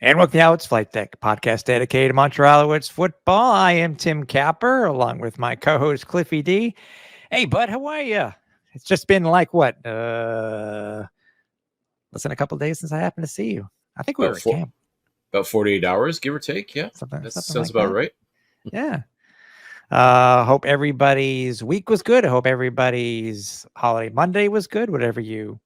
And welcome to Alouettes Flightdeck, podcast dedicated to Montreal Alouettes football. I am Tim Capper, along with my co-host Cliffy D. Hey, bud, how are you? It's just been like what? Less than a couple of days since I happened to see you. I think we were at camp. About 48 hours, give or take. Yeah, that sounds like about that. right. Yeah. Hope everybody's week was good. I hope everybody's holiday Monday was good. Whatever you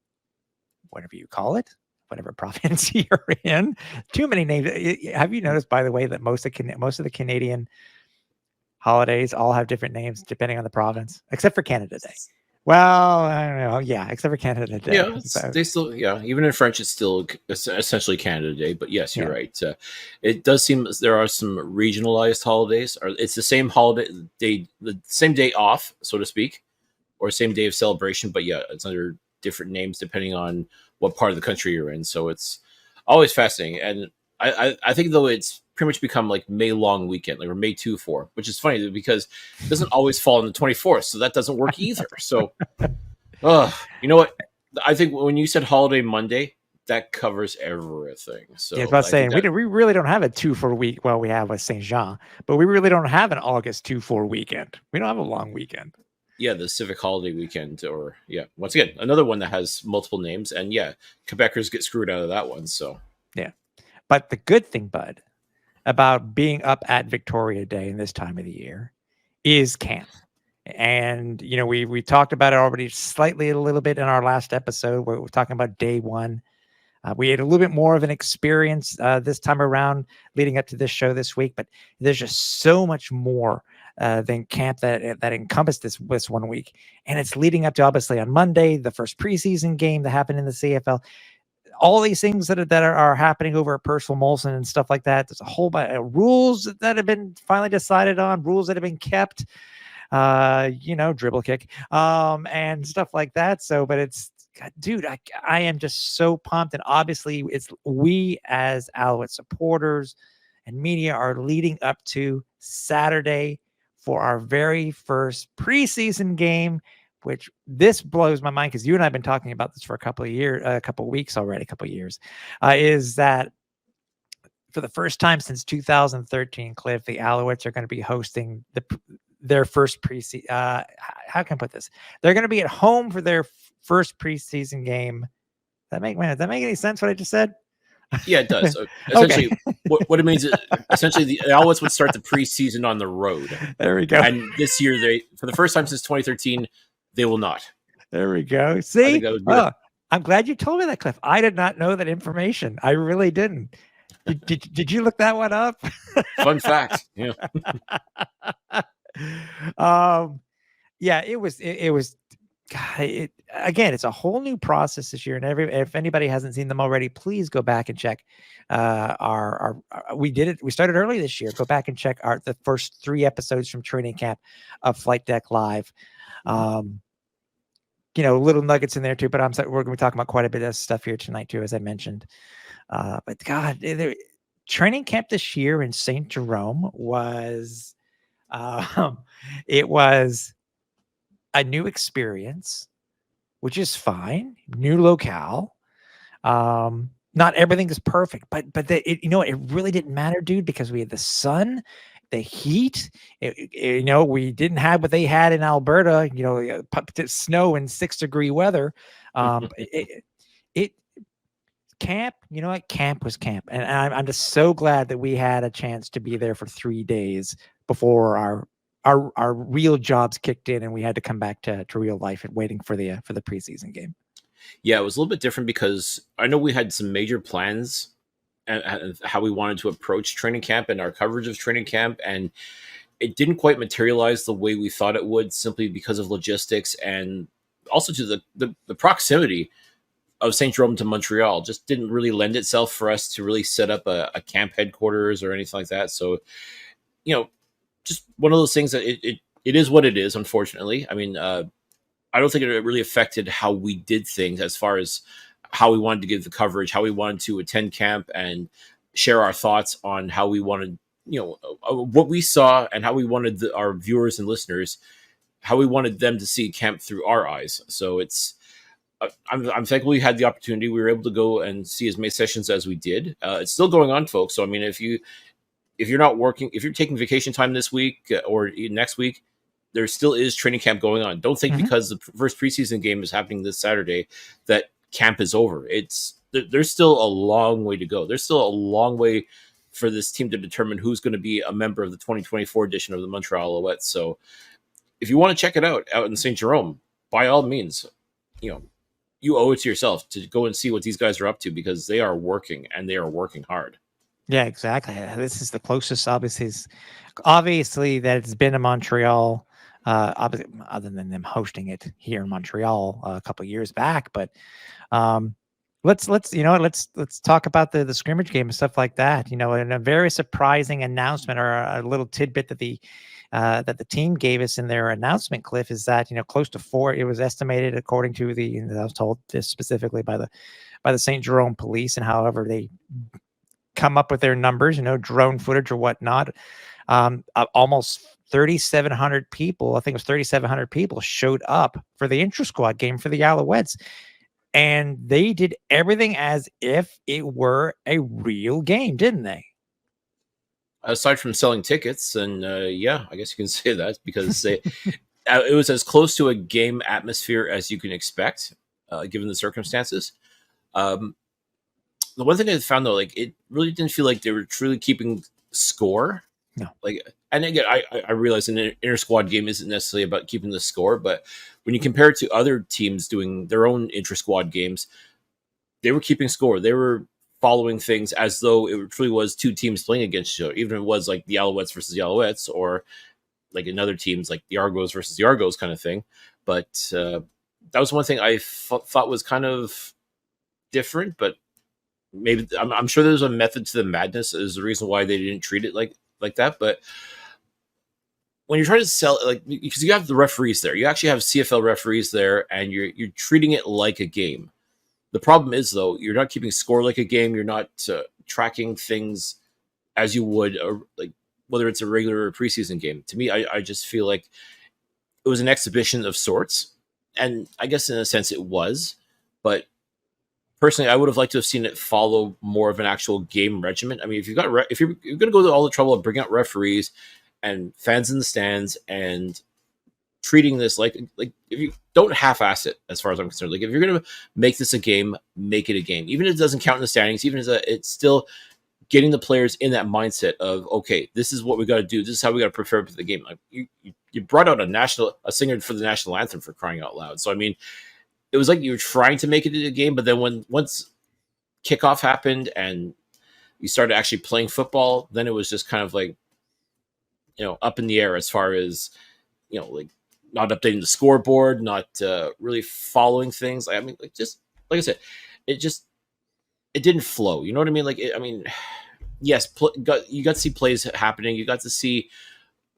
call it. Whatever province you're in. Too many names. Have you noticed, by the way, that most of the Canadian holidays all have different names depending on the province, except for Canada Day? Well, I don't know. Yeah, except for Canada Day. Yeah, they still, even in French, it's still essentially Canada Day. But yes, you're right. It does seem there are some regionalized holidays, or it's the same holiday day, the same day off, so to speak, or same day of celebration. But yeah, it's under different names depending on what part of the country you're in. So it's always fascinating. And I think, though, it's pretty much become like May long weekend, like, or May 2-4, which is funny because it doesn't always fall on the 24th. So that doesn't work either. So, you know what? I think when you said holiday Monday, that covers everything. So yeah, I was about saying we really don't have a 2-4 week. Well, we have a Saint Jean, but we really don't have an August 2-4 weekend. We don't have a long weekend. Yeah, the civic holiday weekend, or once again, another one that has multiple names, and Quebecers get screwed out of that one. So yeah, but the good thing, bud, about being up at Victoria Day in this time of the year is camp. And we talked about it already a little bit in our last episode where we're talking about day one. We had a little bit more of an experience this time around leading up to this show this week, but there's just so much more than camp that encompassed this 1 week. And it's leading up to, obviously, on Monday, the first preseason game that happened in the CFL. All these things that are happening over at Percival Molson and stuff like that. There's a whole bunch of rules that have been finally decided on, rules that have been kept, dribble kick, and stuff like that. So, but it's, dude, I am just so pumped. And obviously we as Alouette supporters and media are leading up to Saturday for our very first preseason game, which this blows my mind because you and I have been talking about this for a couple of weeks already, is that for the first time since 2013, Cliff, the Alouettes are going to be hosting their first preseason. How can I put this? They're going to be at home for their first preseason game. Does that make any sense what I just said? Yeah, it does. Essentially, what it means is essentially the Alouettes would start the preseason on the road. There we go. And this year, for the first time since 2013, they will not. There we go. See, I'm glad you told me that, Cliff. I did not know that information. I really didn't. Did you look that one up? Fun fact. Yeah. It was. God, again, it's a whole new process this year, and if anybody hasn't seen them already, please go back and check. We did it. We started early this year. Go back and check the first 3 episodes from training camp of Flightdeck Live. Little nuggets in there too. But we're going to be talking about quite a bit of stuff here tonight too, as I mentioned. But God, training camp this year in Saint-Jerome was, it was a new experience, which is fine. New locale. Not everything is perfect, but it really didn't matter, dude, because we had the sun, the heat. We didn't have what they had in Alberta. Snow and 6-degree weather. Camp. You know what? Camp was camp, and I'm just so glad that we had a chance to be there for 3 days before our real jobs kicked in and we had to come back to real life and waiting for the preseason game. Yeah, it was a little bit different because I know we had some major plans and how we wanted to approach training camp and our coverage of training camp, and it didn't quite materialize the way we thought it would, simply because of logistics and also to the proximity of Saint-Jerome to Montreal. Just didn't really lend itself for us to really set up a camp headquarters or anything like that. So, just one of those things that it is what it is, unfortunately. I mean, I don't think it really affected how we did things as far as how we wanted to give the coverage, how we wanted to attend camp and share our thoughts on how we wanted, what we saw and how we wanted our viewers and listeners, how we wanted them to see camp through our eyes. So it's I'm thankful we had the opportunity. We were able to go and see as many sessions as we did. It's still going on, folks. So I mean, if you're not working, if you're taking vacation time this week or next week, there still is training camp going on. Don't think because the first preseason game is happening this Saturday that camp is over. There's still a long way to go. There's still a long way for this team to determine who's going to be a member of the 2024 edition of the Montreal Alouettes. So if you want to check it out in Saint-Jerome, by all means, you owe it to yourself to go and see what these guys are up to, because they are working, and they are working hard. Yeah, exactly. This is the closest, obviously that it's been in Montreal, obviously, other than them hosting it here in Montreal a couple of years back. But let's talk about the scrimmage game and stuff like that. And a very surprising announcement, or a little tidbit that the team gave us in their announcement, Cliff, is that close to 4. It was estimated, according to I was told this specifically by the Saint-Jerome police, and however they come up with their numbers, drone footage or whatnot. Almost 3,700 people, I think it was 3,700 people, showed up for the intra-squad game for the Alouettes. And they did everything as if it were a real game, didn't they? Aside from selling tickets, and yeah, I guess you can say that, because it was as close to a game atmosphere as you can expect, given the circumstances. The one thing I found, though, it really didn't feel like they were truly keeping score. No. And again, I realize an inter-squad game isn't necessarily about keeping the score, but when you compare it to other teams doing their own intra-squad games, they were keeping score. They were following things as though it truly was two teams playing against each other, even if it was like the Alouettes versus the Alouettes, or like another teams like the Argos versus the Argos kind of thing. But that was one thing I thought was kind of different, but maybe I'm sure there's a method to the madness. Is the reason why they didn't treat it like that. But when you're trying to sell, because you have the referees there, you actually have CFL referees there, and you're treating it like a game. The problem is, though, you're not keeping score like a game. You're not tracking things as you would, whether it's a regular or preseason game. To me, I just feel like it was an exhibition of sorts, and I guess in a sense it was, but personally, I would have liked to have seen it follow more of an actual game regimen. I mean, if you're going to go to all the trouble of bringing out referees and fans in the stands and treating this like if you don't half-ass it, as far as I'm concerned. If you're going to make this a game, make it a game. Even if it doesn't count in the standings, even if it's still getting the players in that mindset of, okay, this is what we got to do. This is how we got to prepare for the game. You brought out a singer for the national anthem, for crying out loud. So I mean, it was like you were trying to make it a game, but then once kickoff happened and you started actually playing football, then it was just kind of up in the air as far as not updating the scoreboard, not really following things. I mean, just like I said, it didn't flow. You know what I mean? Yes, you got to see plays happening. You got to see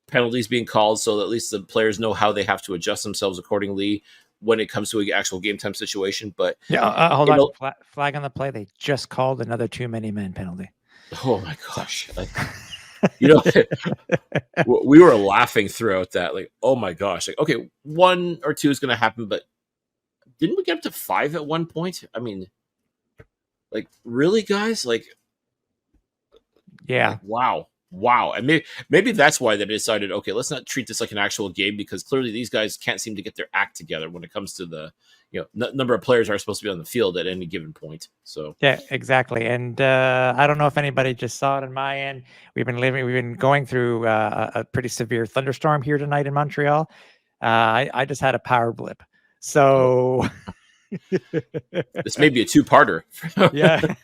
penalties being called, so that at least the players know how they have to adjust themselves accordingly when it comes to an actual game time situation. But yeah, hold on. Flag on the play. They just called another too many men penalty. Oh my gosh. We were laughing throughout that. Oh my gosh. Okay, 1 or 2 is going to happen, but didn't we get up to 5 at one point? I mean, really, guys? Yeah. Wow. And maybe that's why they decided, okay, let's not treat this like an actual game, because clearly these guys can't seem to get their act together when it comes to the number of players are supposed to be on the field at any given point. So yeah, exactly. And I don't know if anybody just saw it on my end. We've been going through a pretty severe thunderstorm here tonight in Montreal. I just had a power blip. So this may be a 2-parter. Yeah.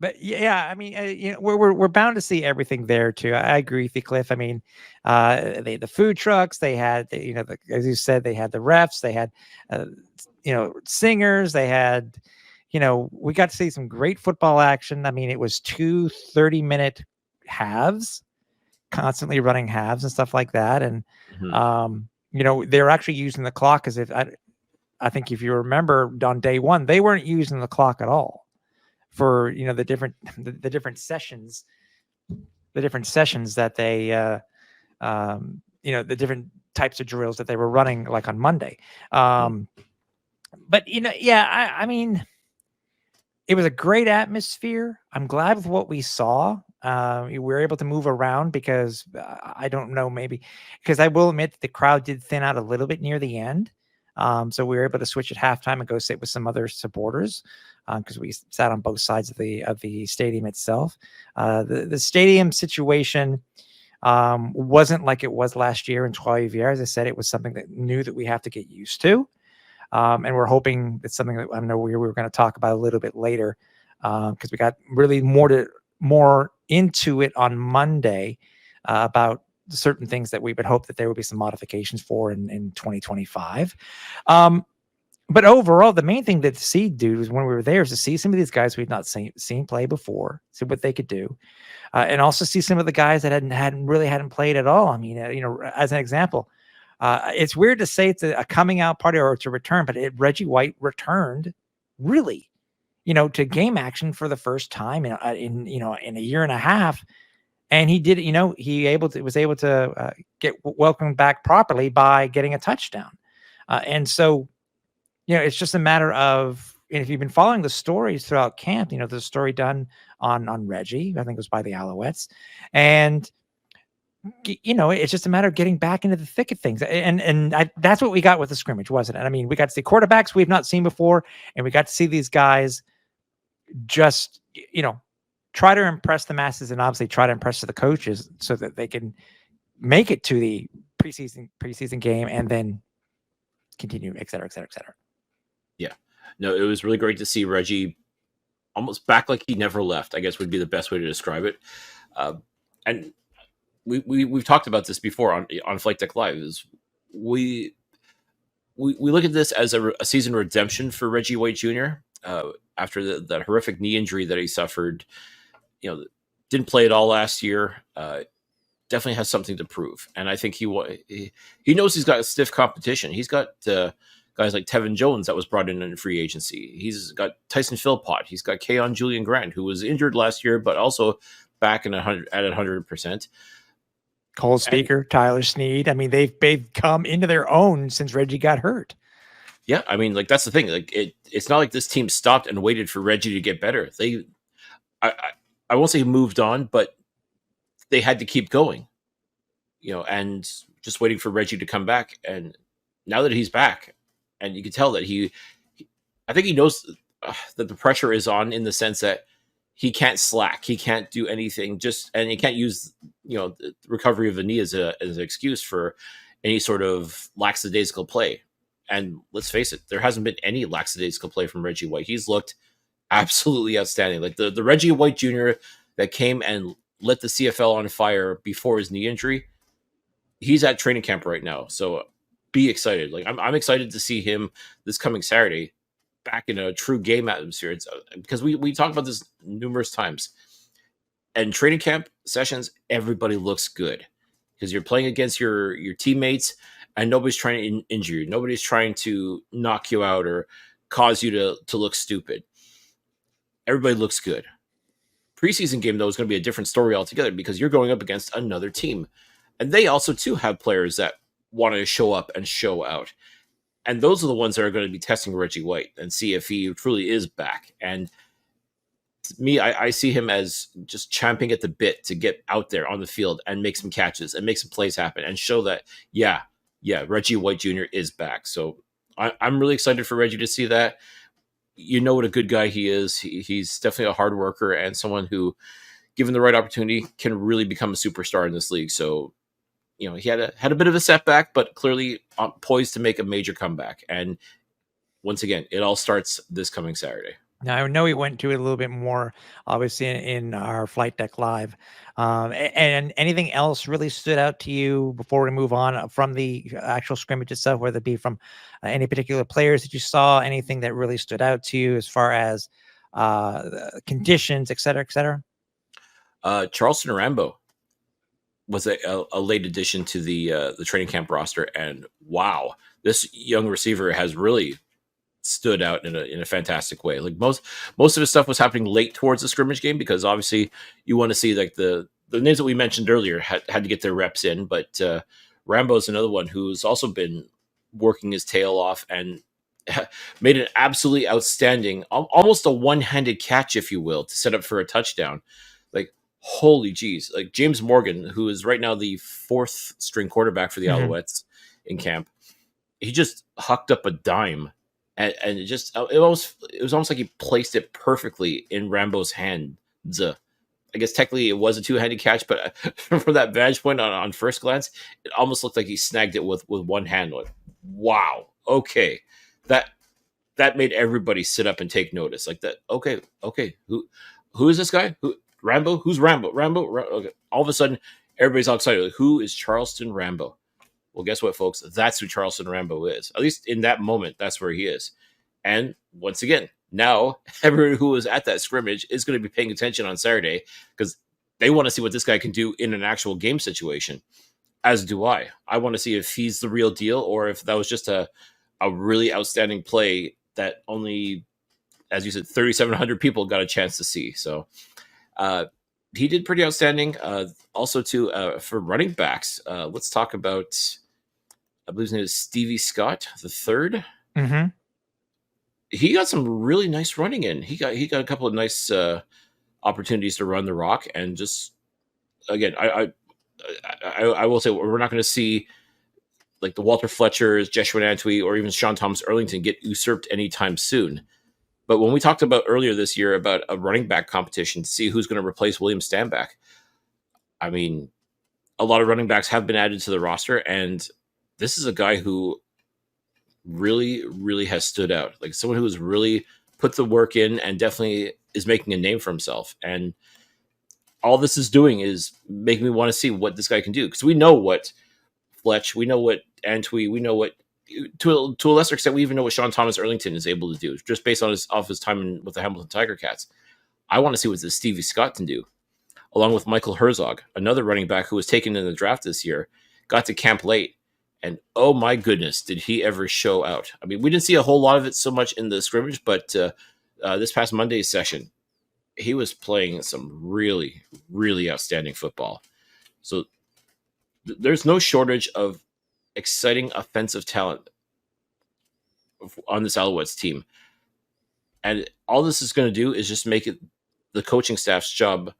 But yeah, I mean, we're bound to see everything there too. I agree with you, Cliff. I mean, the food trucks, they had, as you said, they had the refs, they had, singers, they had, we got to see some great football action. I mean, it was 2 30-minute halves, constantly running halves and stuff like that. And, they're actually using the clock as if, I think if you remember on day one, they weren't using the clock at all for, the different sessions that they, the different types of drills that they were running like on Monday. But I mean, it was a great atmosphere. I'm glad with what we saw. We were able to move around because I don't know, maybe because I will admit the crowd did thin out a little bit near the end. So we were able to switch at halftime and go sit with some other supporters because we sat on both sides of the stadium itself. The stadium situation wasn't like it was last year in Trois-Rivières. As I said, it was something that new that we have to get used to. And we're hoping it's something that I know we were going to talk about a little bit later because we got really more into it on Monday about certain things that we would hope that there would be some modifications for in 2025. But overall, the main thing that to see, dude, was when we were there is to see some of these guys we'd not seen play before, see what they could do, and also see some of the guys that hadn't played at all. I mean, as an example, it's weird to say it's a coming out party or it's a return, but Reggie White returned really, to game action for the first time in a year and a half. And he did, he was able to get welcomed back properly by getting a touchdown. And so, it's just a matter of, and if you've been following the stories throughout camp, the story done on Reggie, I think it was by the Alouettes, and it's just a matter of getting back into the thick of things. And that's what we got with the scrimmage, wasn't it? I mean, we got to see quarterbacks we've not seen before, and we got to see these guys just, try to impress the masses and obviously try to impress the coaches so that they can make it to the preseason game and then continue, et cetera, et cetera, et cetera. Yeah. No, it was really great to see Reggie almost back like he never left, I guess would be the best way to describe it. And we've talked about this before on Flightdeck Live. Is we look at this as a season redemption for Reggie White Jr. After that horrific knee injury that he suffered. Didn't play at all last year. Definitely has something to prove, and I think he knows he's got stiff competition. He's got guys like Tevin Jones that was brought in free agency. He's got Tyson Philpott. He's got Keon Julian Grant, who was injured last year, but also back at 100%. Cole Speaker, Tyler Snead. I mean, they've come into their own since Reggie got hurt. Yeah, I mean, like that's the thing. Like it's not like this team stopped and waited for Reggie to get better. I won't say moved on, but they had to keep going. And just waiting for Reggie to come back. And now that he's back, and you can tell that I think he knows that the pressure is on in the sense that he can't slack. He can't do anything and he can't use, the recovery of the knee as an excuse for any sort of lackadaisical play. And let's face it, there hasn't been any lackadaisical play from Reggie White. He's looked absolutely outstanding. Like the Reggie White Jr. that came and lit the CFL on fire before his knee injury, he's at training camp right now. So be excited. Like I'm excited to see him this coming Saturday back in a true game atmosphere. It's because we talked about this numerous times. And training camp sessions, everybody looks good because you're playing against your teammates and nobody's trying to injure you. Nobody's trying to knock you out or cause you to look stupid. Everybody looks good. Preseason game, though, is going to be a different story altogether because you're going up against another team. And they also, too, have players that want to show up and show out. And those are the ones that are going to be testing Reggie White and see if he truly is back. And to me, I see him as just champing at the bit to get out there on the field and make some catches and make some plays happen and show that, yeah, Reggie White Jr. is back. So I'm really excited for Reggie to see that. What a good guy he is. He's definitely a hard worker and someone who, given the right opportunity, can really become a superstar in this league. So, he had a bit of a setback, but clearly poised to make a major comeback. And once again, it all starts this coming Saturday. Now, I know we went to it a little bit more, obviously, in our Flightdeck Live. And anything else really stood out to you before we move on from the actual scrimmage itself, whether it be from any particular players that you saw, anything that really stood out to you as far as conditions, et cetera, et cetera? Charleston Rambo was a late addition to the training camp roster. And wow, this young receiver has really stood out in a fantastic way. Like most of his stuff was happening late towards the scrimmage game because obviously you want to see like the names that we mentioned earlier had to get their reps in, but Rambo's another one who's also been working his tail off and made an absolutely outstanding, almost a one-handed catch, if you will, to set up for a touchdown. Like, holy geez. Like, James Morgan, who is right now the 4th string quarterback for the Alouettes in camp, he just hucked up a dime, and it was almost like he placed it perfectly in Rambo's hand. I guess technically it was a two-handed catch, but from that vantage point on first glance, it almost looked like he snagged it with one hand. Like, wow, okay, that made everybody sit up and take notice. Like that. Okay, who is this guy? Who Rambo? Who's Rambo? Okay. All of a sudden, everybody's all excited. Like, who is Charleston Rambo? Well, guess what, folks? That's who Charleston Rambo is. At least in that moment, that's where he is. And once again, now everyone who was at that scrimmage is going to be paying attention on Saturday because they want to see what this guy can do in an actual game situation. As do I. I want to see if he's the real deal or if that was just a really outstanding play that only, as you said, 3,700 people got a chance to see. So he did pretty outstanding. Also, too, for running backs, let's talk about, I believe his name is Stevie Scott, the third. Mm-hmm. He got some really nice running in. He got a couple of nice opportunities to run the rock, and just again, I will say we're not going to see like the Walter Fletchers, Jeshua Antwi, or even Sean Thomas Erlington get usurped anytime soon. But when we talked about earlier this year about a running back competition to see who's going to replace William Stanback, I mean, a lot of running backs have been added to the roster, and this is a guy who really, really has stood out. Like someone who has really put the work in and definitely is making a name for himself. And all this is doing is making me want to see what this guy can do. Because we know what Fletch, we know what Antwi, we know what, to a lesser extent, we even know what Sean Thomas Erlington is able to do, just based on his time with the Hamilton Tiger Cats. I want to see what this Stevie Scott can do, along with Michael Herzog, another running back who was taken in the draft this year, got to camp late. And oh my goodness, did he ever show out. I mean, we didn't see a whole lot of it so much in the scrimmage, but this past Monday's session, he was playing some really, really outstanding football. So there's no shortage of exciting offensive talent on this Alouettes team. And all this is going to do is just make it the coaching staff's job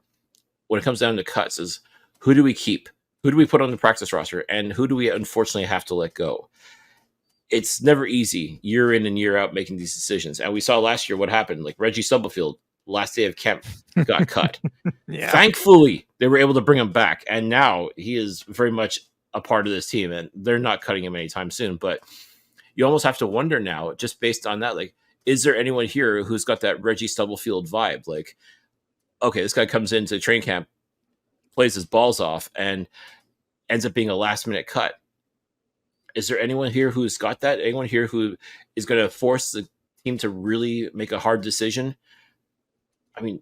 when it comes down to cuts is who do we keep? Who do we put on the practice roster? And who do we unfortunately have to let go? It's never easy year in and year out making these decisions. And we saw last year what happened. Like Reggie Stubblefield, last day of camp, got cut. Yeah. Thankfully, they were able to bring him back. And now he is very much a part of this team. And they're not cutting him anytime soon. But you almost have to wonder now, just based on that, like, is there anyone here who's got that Reggie Stubblefield vibe? Like, okay, this guy comes into training camp, plays his balls off, and ends up being a last-minute cut. Is there anyone here who's got that? Anyone here who is going to force the team to really make a hard decision? I mean,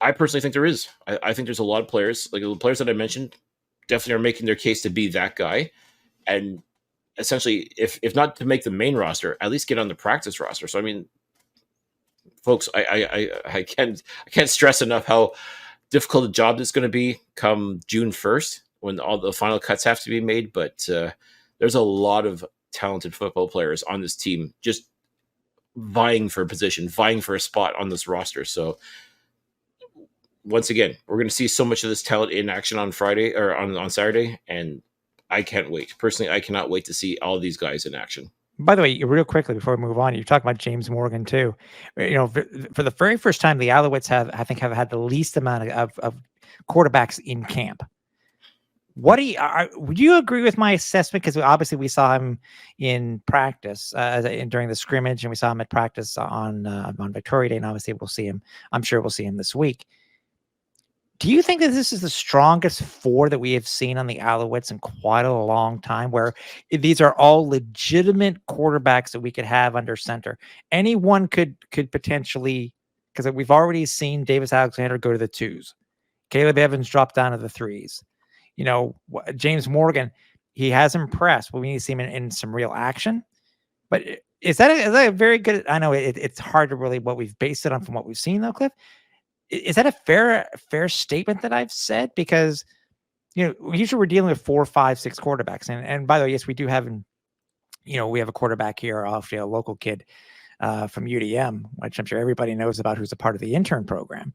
I personally think there is. I think there's a lot of players, like the players that I mentioned, definitely are making their case to be that guy. And essentially, if not to make the main roster, at least get on the practice roster. So, I mean, folks, I can't stress enough how difficult a job this is going to be come June 1st when all the final cuts have to be made. But there's a lot of talented football players on this team just vying for a position, vying for a spot on this roster. So once again, we're going to see so much of this talent in action on Friday or on Saturday. And I can't wait. Personally, I cannot wait to see all of these guys in action. By the way, real quickly before we move on, you're talking about James Morgan too. You know, for the very first time, the Alouettes have had the least amount of quarterbacks in camp. What would you agree with my assessment? Because obviously we saw him in practice during the scrimmage, and we saw him at practice on Victoria Day, and obviously we'll see him. I'm sure we'll see him this week. Do you think that this is the strongest four that we have seen on the Alouettes in quite a long time, where these are all legitimate quarterbacks that we could have under center? Anyone could potentially, because we've already seen Davis Alexander go to the twos. Caleb Evans drop down to the threes. You know, James Morgan, he has impressed. But we need to see him in some real action. But is that a very good? I know it's hard to really what we've based it on from what we've seen, though, Cliff. Is that a fair statement that I've said? Because usually we're dealing with 4, 5, 6 quarterbacks. And by the way, yes, we do have, we have a quarterback here, actually a local kid from UDM, which I'm sure everybody knows about, who's a part of the intern program.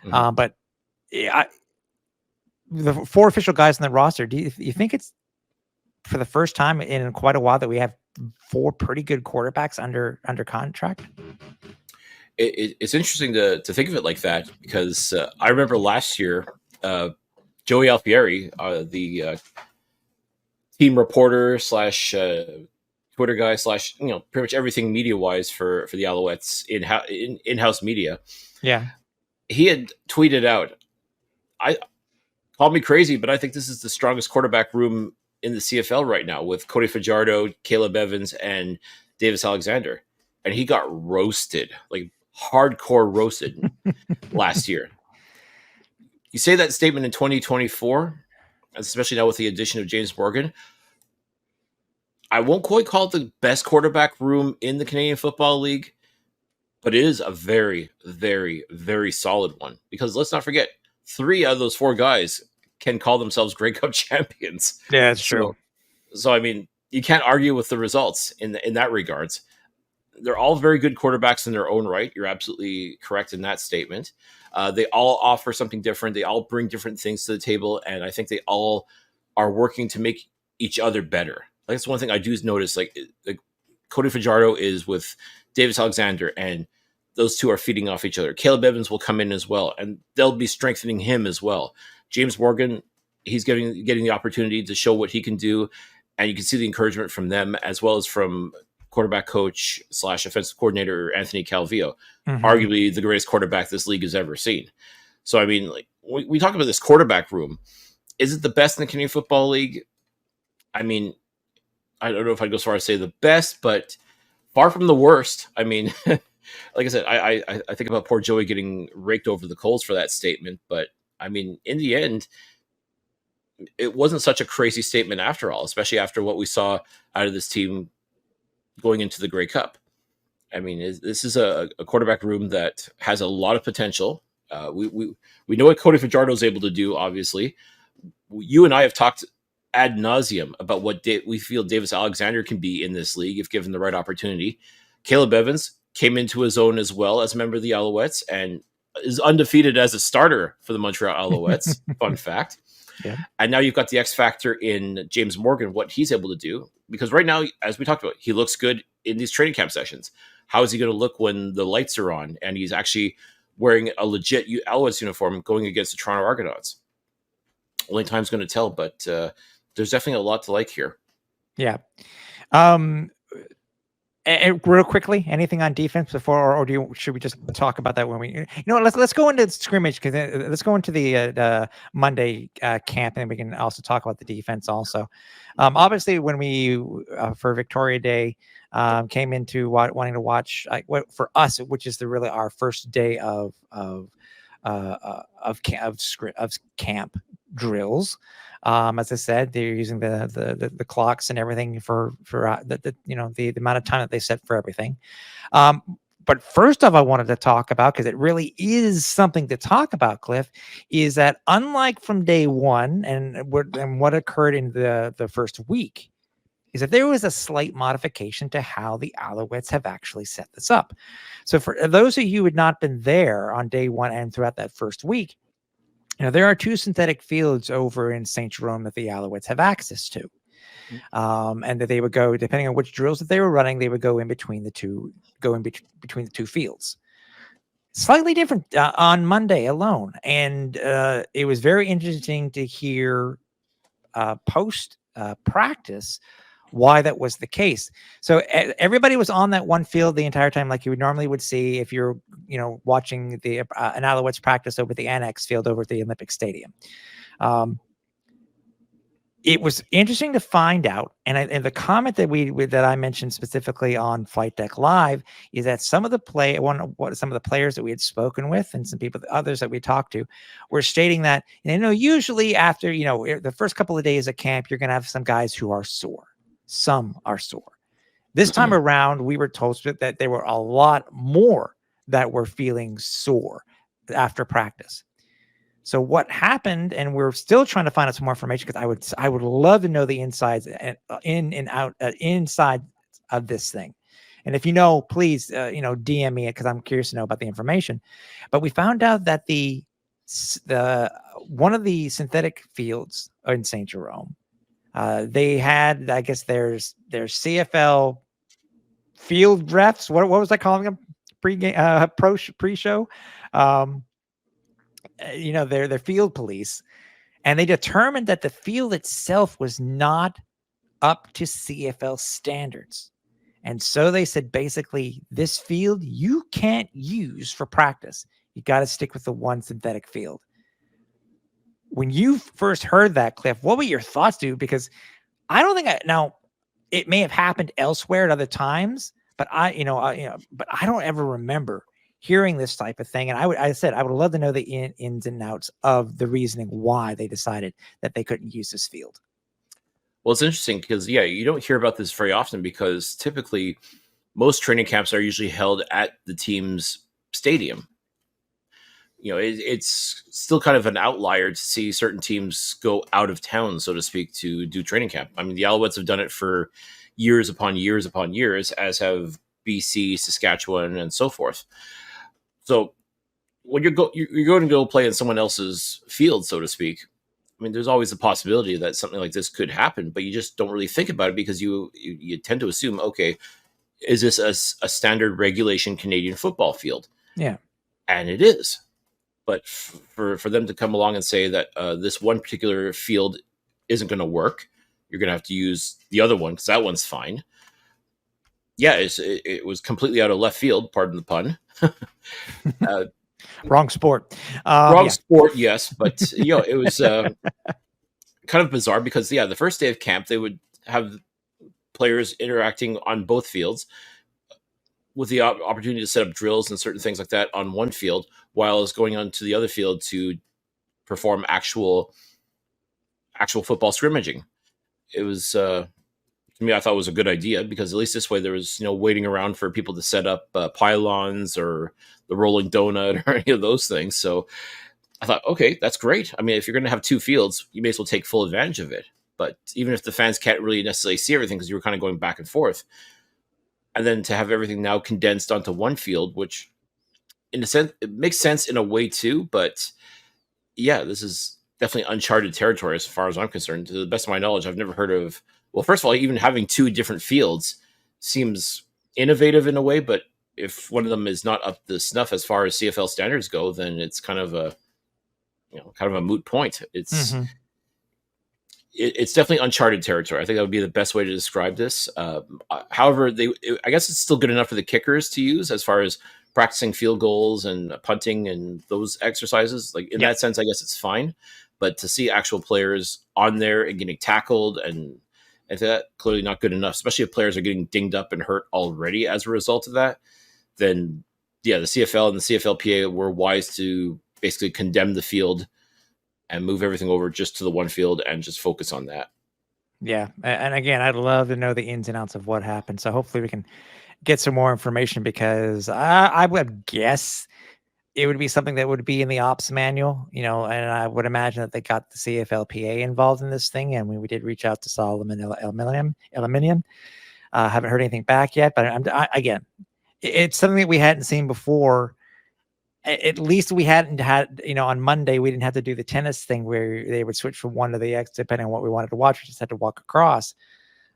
But the 4 official guys on the roster, do you think it's for the first time in quite a while that we have 4 pretty good quarterbacks under contract? It's interesting to think of it like that, because I remember last year, Joey Alfieri, the team reporter slash Twitter guy slash pretty much everything media wise for the Alouettes in-house media. Yeah, he had tweeted out, "I call me crazy, but I think this is the strongest quarterback room in the CFL right now, with Cody Fajardo, Caleb Evans, and Davis Alexander." And he got roasted, like hardcore roasted last year. You say that statement in 2024, especially now with the addition of James Morgan. I won't quite call it the best quarterback room in the Canadian Football League, but it is a very, very, very solid one. Because let's not forget, 3 out of those 4 guys can call themselves Grey Cup champions. Yeah, that's true. So I mean, you can't argue with the results in that regards. They're all very good quarterbacks in their own right. You're absolutely correct in that statement. They all offer something different. They all bring different things to the table, and I think they all are working to make each other better. Like, that's one thing I do notice. Like Cody Fajardo is with Davis Alexander, and those 2 are feeding off each other. Caleb Evans will come in as well, and they'll be strengthening him as well. James Morgan, he's getting the opportunity to show what he can do, and you can see the encouragement from them, as well as from quarterback coach / offensive coordinator Anthony Calvillo, arguably the greatest quarterback this league has ever seen. So I mean, like, we talk about this quarterback room. Is it the best in the Canadian Football League? I mean, I don't know if I'd go as far as say the best, but far from the worst. I mean, like I said, I think about poor Joey getting raked over the coals for that statement, but I mean, in the end, it wasn't such a crazy statement after all, especially after what we saw out of this team going into the Grey Cup. I mean, this is a quarterback room that has a lot of potential. We know what Cody Fajardo is able to do, obviously. You and I have talked ad nauseum about what we feel Davis Alexander can be in this league if given the right opportunity. Caleb Evans came into his own as well as a member of the Alouettes and is undefeated as a starter for the Montreal Alouettes. Fun fact. Yeah. And now you've got the X factor in James Morgan, what he's able to do. Because right now, as we talked about, he looks good in these training camp sessions. How is he going to look when the lights are on and he's actually wearing a legit Alouettes uniform going against the Toronto Argonauts? Only time's going to tell, but there's definitely a lot to like here. Yeah. And real quickly, anything on defense before, or should we just talk about that when we, let's go into scrimmage, because let's go into the Monday camp, and we can also talk about the defense also. Obviously, when we for Victoria Day came into wanting to watch for us, which is really our first day of camp drills. As I said, they're using the clocks and everything for the amount of time that they set for everything. But first off, I wanted to talk about, because it really is something to talk about, Cliff, is that unlike from day one and what occurred in the first week, is that there was a slight modification to how the Alouettes have actually set this up. So for those of you who had not been there on day one and throughout that first week, there are 2 synthetic fields over in Saint-Jerome that the Alouettes have access to. And that they would go, depending on which drills that they were running, they would go in between the two fields. Slightly different on Monday alone. And it was very interesting to hear post practice why that was the case. So everybody was on that one field the entire time, like you normally would see if you're, watching the an Alouettes practice over the Annex field over at the Olympic Stadium. It was interesting to find out, and the comment that I mentioned specifically on Flightdeck Live is that some of the players that we had spoken with and some others that we talked to were stating that usually after the first couple of days of camp, you're going to have some guys who are sore. Some are sore. This time around, we were told that there were a lot more that were feeling sore after practice. So what happened, and we're still trying to find out some more information because I would love to know the insides and in and out inside of this thing. And if you know, please DM me it because I'm curious to know about the information. But we found out that the one of the synthetic fields in Saint-Jerome, they had, I guess there's CFL field refs. What was I calling them? Pre-game, pre-show. Their field police, and they determined that the field itself was not up to CFL standards. And so they said, basically, this field you can't use for practice. You got to stick with the one synthetic field. When you first heard that, Cliff, what were your thoughts, dude? Because I don't think now it may have happened elsewhere at other times, but I don't ever remember hearing this type of thing. And I would love to know the ins and outs of the reasoning why they decided that they couldn't use this field. Well, it's interesting because, you don't hear about this very often because typically most training camps are usually held at the team's stadium. It's still kind of an outlier to see certain teams go out of town, so to speak, to do training camp. I mean, the Alouettes have done it for years upon years upon years, as have BC, Saskatchewan, and so forth. So when you're going to go play in someone else's field, so to speak, I mean, there's always a possibility that something like this could happen, but you just don't really think about it because you tend to assume, okay, is this a standard regulation Canadian football field? Yeah. And it is. But for them to come along and say that this one particular field isn't going to work, you're going to have to use the other one because that one's fine. Yeah, it was completely out of left field, pardon the pun. Wrong sport. Sport, yes. But, it was kind of bizarre because, the first day of camp, they would have players interacting on both fields with the opportunity to set up drills and certain things like that on one field, while it's going on to the other field to perform actual football scrimmaging. It was, to me, I thought it was a good idea because at least this way there was, waiting around for people to set up pylons or the rolling donut or any of those things. So I thought, okay, that's great. I mean, if you're going to have two fields, you may as well take full advantage of it. But even if the fans can't really necessarily see everything because you were kind of going back and forth, and then to have everything now condensed onto one field, which in a sense, it makes sense in a way too. But this is definitely uncharted territory as far as I'm concerned. To the best of my knowledge, I've never heard of, well, first of all, even having two different fields seems innovative in a way, but if one of them is not up to snuff as far as CFL standards go, then it's kind of a moot point. It's it's definitely uncharted territory. I think that would be the best way to describe this. However, I guess it's still good enough for the kickers to use as far as practicing field goals and punting and those exercises. Like in that sense, I guess it's fine. But to see actual players on there and getting tackled and that, clearly not good enough, especially if players are getting dinged up and hurt already as a result of that, then the CFL and the CFLPA were wise to basically condemn the field and move everything over just to the one field and just focus on that. Yeah. And again, I'd love to know the ins and outs of what happened. So hopefully we can get some more information because I would guess it would be something that would be in the ops manual, and I would imagine that they got the CFLPA involved in this thing. And we did reach out to Solomon Aluminium. Haven't heard anything back yet, but again, it's something that we hadn't seen before. At least we hadn't had, on Monday, we didn't have to do the tennis thing where they would switch from one to the X depending on what we wanted to watch. We just had to walk across.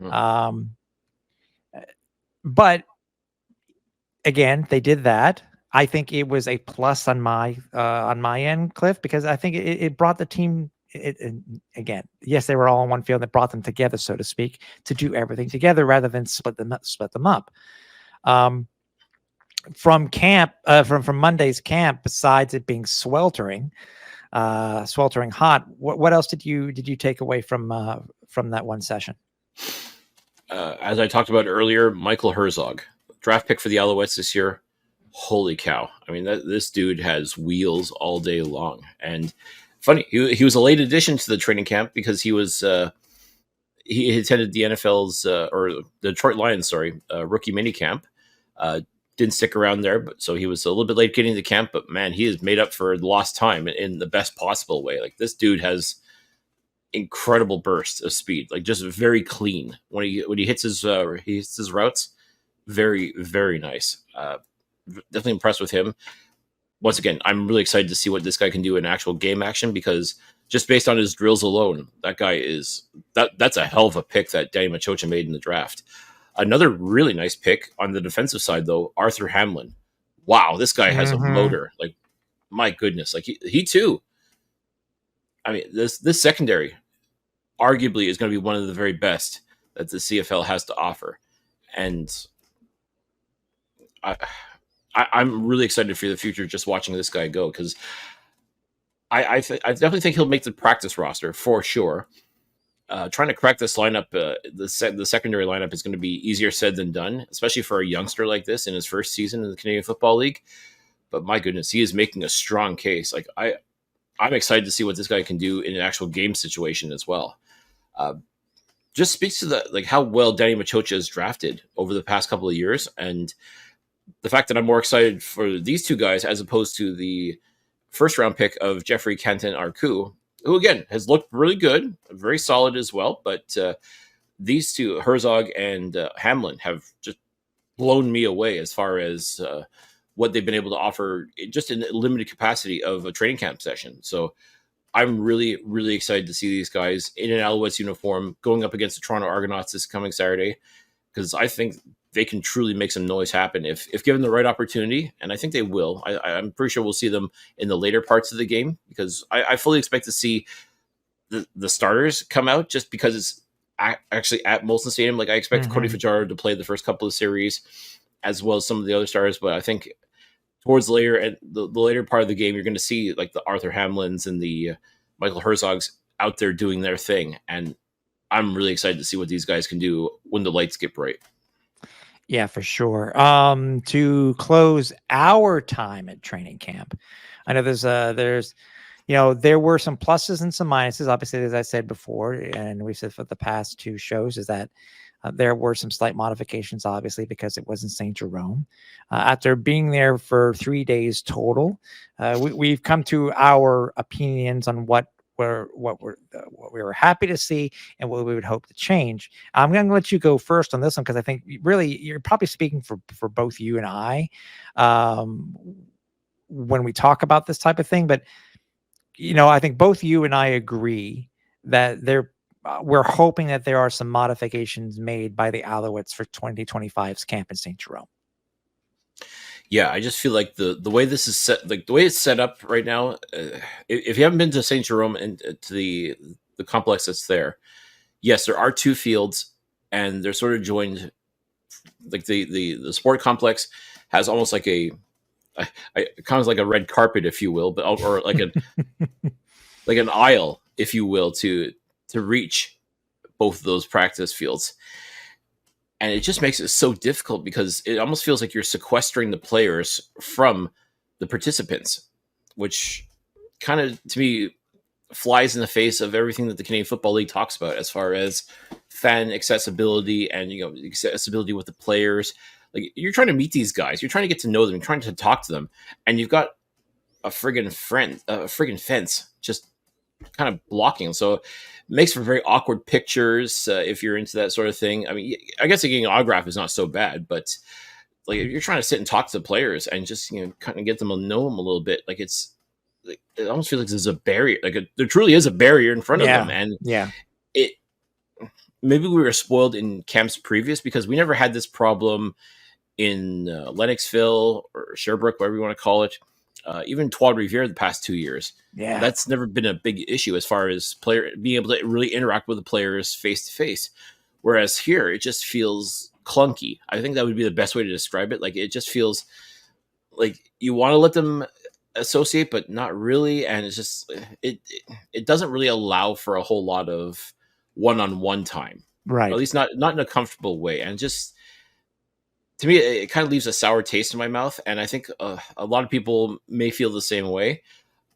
But again, they did that. I think it was a plus on my end, Cliff, because I think it brought the team. Again, yes, they were all on one field. That brought them together, so to speak, to do everything together rather than split them up. From camp, from Monday's camp, besides it being sweltering hot, what else did you take away from that one session? As I talked about earlier, Michael Herzog, draft pick for the Alouettes this year. Holy cow! I mean, this dude has wheels all day long. And funny, he was a late addition to the training camp because he attended the NFL's or the Detroit Lions, rookie mini camp. didn't stick around there, but so he was a little bit late getting to camp. But man, he has made up for lost time in the best possible way. Like this dude has incredible burst of speed, like just very clean when he hits his routes. Very, very nice. Definitely impressed with him. Once again, I'm really excited to see what this guy can do in actual game action, because just based on his drills alone, that guy is that's a hell of a pick that Danny Machocha made in the draft. Another really nice pick on the defensive side, though, Arthur Hamlin. Wow, this guy has a motor. Like, my goodness, like he too. I mean, this secondary arguably is going to be one of the very best that the CFL has to offer, and I'm really excited for the future just watching this guy go, because I definitely think he'll make the practice roster for sure. Trying to crack this lineup, the secondary lineup is going to be easier said than done, especially for a youngster like this in his first season in the Canadian Football League. But my goodness, he is making a strong case. Like I'm excited to see what this guy can do in an actual game situation as well. Just speaks to like how well Danny Machocha is drafted over the past couple of years, and the fact that I'm more excited for these two guys as opposed to the first round pick of Jeffrey Canton-Arcu, who again has looked really good, very solid as well. But these two, Herzog and Hamlin, have just blown me away as far as what they've been able to offer just in a limited capacity of a training camp session. So I'm really, really excited to see these guys in an Alouettes uniform going up against the Toronto Argonauts this coming Saturday, because I think they can truly make some noise happen if given the right opportunity, and I think they will. I'm pretty sure we'll see them in the later parts of the game, because I fully expect to see the starters come out, just because it's actually at Molson Stadium. Like I expect Cody Fajardo to play the first couple of series, as well as some of the other stars, but I think towards the later part of the game, you're going to see like the Arthur Hamlins and the Michael Herzogs out there doing their thing. And I'm really excited to see what these guys can do when the lights get bright. Yeah, for sure. To close our time at training camp, I know there's there were some pluses and some minuses. Obviously, as I said before, and we said for the past two shows, is that there were some slight modifications, obviously, because it was in Saint-Jerome. After being there for 3 days total, we've come to our opinions on what we were happy to see and what we would hope to change. I'm going to let you go first on this one, because I think really you're probably speaking for both you and I when we talk about this type of thing. But I think both you and I agree that we're hoping that there are some modifications made by the Alouettes for 2025's camp in Saint-Jerome. Yeah, I just feel like the way this is set, like the way it's set up right now, if you haven't been to Saint-Jerome and to the complex that's there, yes, there are two fields, and they're sort of joined. Like the sport complex has almost like kind of like a red carpet, if you will, but or like like an aisle, if you will, to reach both of those practice fields. And it just makes it so difficult, because it almost feels like you're sequestering the players from the participants, which kind of, to me, flies in the face of everything that the Canadian Football League talks about as far as fan accessibility and accessibility with the players. Like, you're trying to meet these guys, you're trying to get to know them, you're trying to talk to them, and you've got a friggin' fence just kind of blocking. So it makes for very awkward pictures if you're into that sort of thing. I mean, I guess getting an autograph is not so bad, but like if you're trying to sit and talk to the players and just kind of get them to know them a little bit, like it almost feels like there's a barrier. Like there truly is a barrier in front of them, and maybe we were spoiled in camps previous, because we never had this problem in Lennoxville or Sherbrooke, whatever you want to call it. Even Trois-Rivières the past 2 years. Yeah, that's never been a big issue as far as player being able to really interact with the players face to face. Whereas here, it just feels clunky. I think that would be the best way to describe it. Like, it just feels like you want to let them associate, but not really. And it's just, it doesn't really allow for a whole lot of one-on-one time. Right. Or at least not in a comfortable way. And just, to me, it kind of leaves a sour taste in my mouth, and I think a lot of people may feel the same way.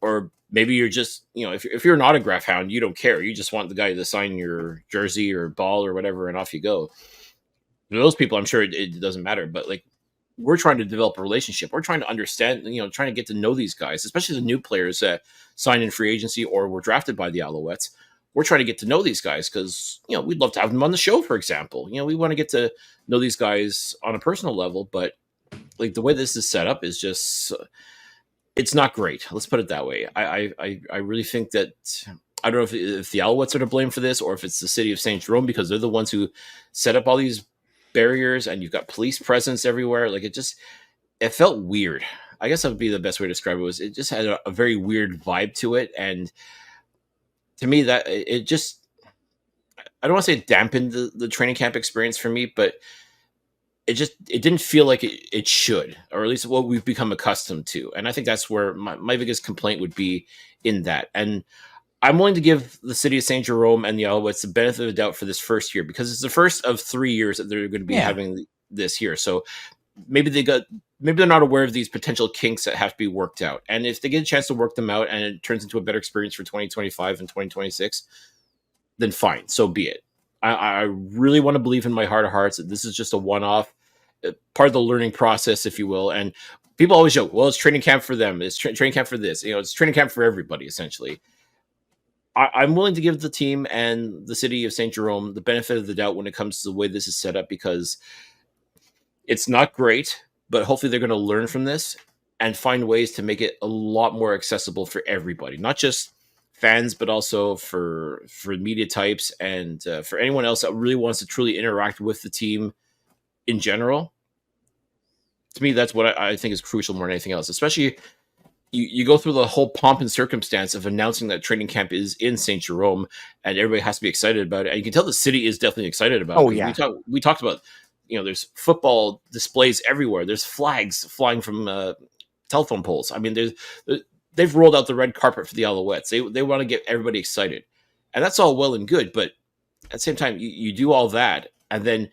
Or maybe you're just, if you're an autograph hound, you don't care. You just want the guy to sign your jersey or ball or whatever, and off you go. For those people, I'm sure it doesn't matter. But like we're trying to develop a relationship. We're trying to understand, trying to get to know these guys, especially the new players that sign in free agency or were drafted by the Alouettes. We're trying to get to know these guys because, we'd love to have them on the show, for example. We want to get to know these guys on a personal level, but like the way this is set up is just, it's not great. Let's put it that way. I really think that, I don't know if the Alouettes are to blame for this or if it's the city of Saint-Jerome, because they're the ones who set up all these barriers and you've got police presence everywhere. Like it felt weird. I guess that would be the best way to describe it. It just had a very weird vibe to it. And to me, that it just, I don't want to say it dampened the training camp experience for me, but it didn't feel like it should, or at least what we've become accustomed to. And I think that's where my biggest complaint would be in that. And I'm willing to give the city of Saint-Jerome and the Alouettes the benefit of the doubt for this first year, because it's the first of 3 years that they're going to be having this year. So maybe they're not aware of these potential kinks that have to be worked out. And if they get a chance to work them out and it turns into a better experience for 2025 and 2026, then fine, so be it. I really want to believe in my heart of hearts that this is just a one-off, part of the learning process, if you will. And people always joke, well, it's training camp for them. It's training camp for this. It's training camp for everybody, essentially. I'm willing to give the team and the city of Saint-Jerome the benefit of the doubt when it comes to the way this is set up, because it's not great, but hopefully they're going to learn from this and find ways to make it a lot more accessible for everybody, not just fans, but also for media types and for anyone else that really wants to truly interact with the team in general. To me, that's what I think is crucial more than anything else, especially you go through the whole pomp and circumstance of announcing that training camp is in Saint-Jerome and everybody has to be excited about it. And you can tell the city is definitely excited about it. Oh, yeah. We talked about, there's football displays everywhere. There's flags flying from telephone poles. I mean, they've rolled out the red carpet for the Alouettes. They want to get everybody excited. And that's all well and good. But at the same time, you do all that, and then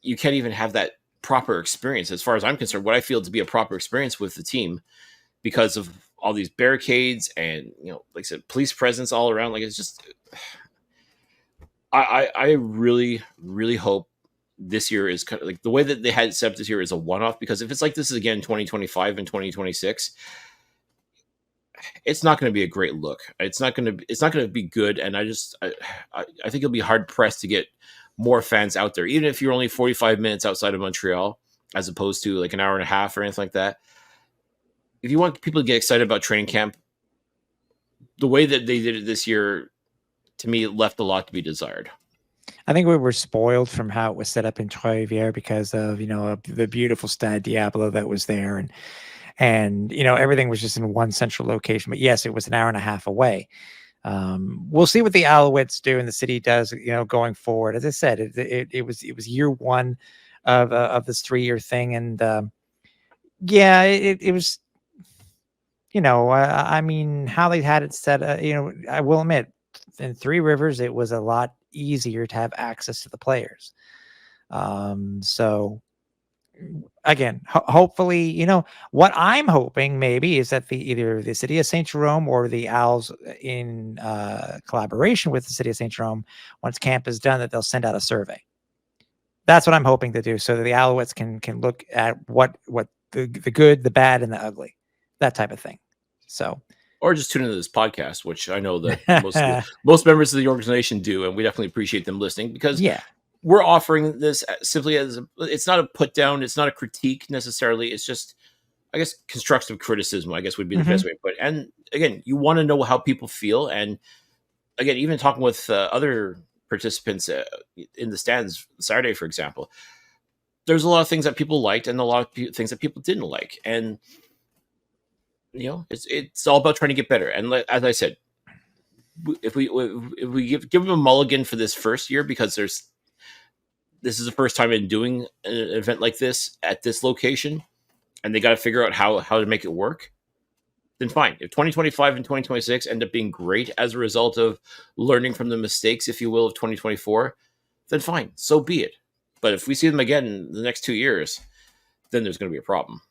you can't even have that proper experience, as far as I'm concerned, what I feel to be a proper experience with the team, because of all these barricades and, like I said, police presence all around. Like, it's just, I really, really hope this year is kind of like the way that they had it set up this year is a one-off, because if it's like this is again 2025 and 2026, it's not going to be a great look. It's not going to be good. And I think it'll be hard pressed to get more fans out there, even if you're only 45 minutes outside of Montreal, as opposed to like an hour and a half or anything like that. If you want people to get excited about training camp, the way that they did it this year, to me, it left a lot to be desired. I think we were spoiled from how it was set up in Trois-Rivières because of, the beautiful Stade Diablo that was there. And everything was just in one central location. But yes, it was an hour and a half away. We'll see what the Alouettes do and the city does, going forward. As I said, it was year one of this 3-year thing. And it was, I mean, how they had it set, I will admit, in Three Rivers, it was a lot easier to have access to the players. So again, hopefully, what I'm hoping maybe is that either the city of Saint-Jerome or the Owls in collaboration with the city of Saint-Jerome, once camp is done, that they'll send out a survey. That's what I'm hoping to do, so that the Alouettes can look at what the good, the bad, and the ugly, that type of thing. So, or just tune into this podcast, which I know that most members of the organization do, and we definitely appreciate them listening, because we're offering this simply as it's not a put down, it's not a critique necessarily. It's just, I guess, constructive criticism, I guess, would be the best way to put it. And again, you want to know how people feel. And again, even talking with other participants in the stands Saturday, for example, there's a lot of things that people liked and a lot of things that people didn't like. And, it's all about trying to get better. And as I said, if we give them a mulligan for this first year, because this is the first time in doing an event like this at this location, and they got to figure out how to make it work, then fine. If 2025 and 2026 end up being great as a result of learning from the mistakes, if you will, of 2024, then fine, so be it. But if we see them again in the next 2 years, then there's going to be a problem.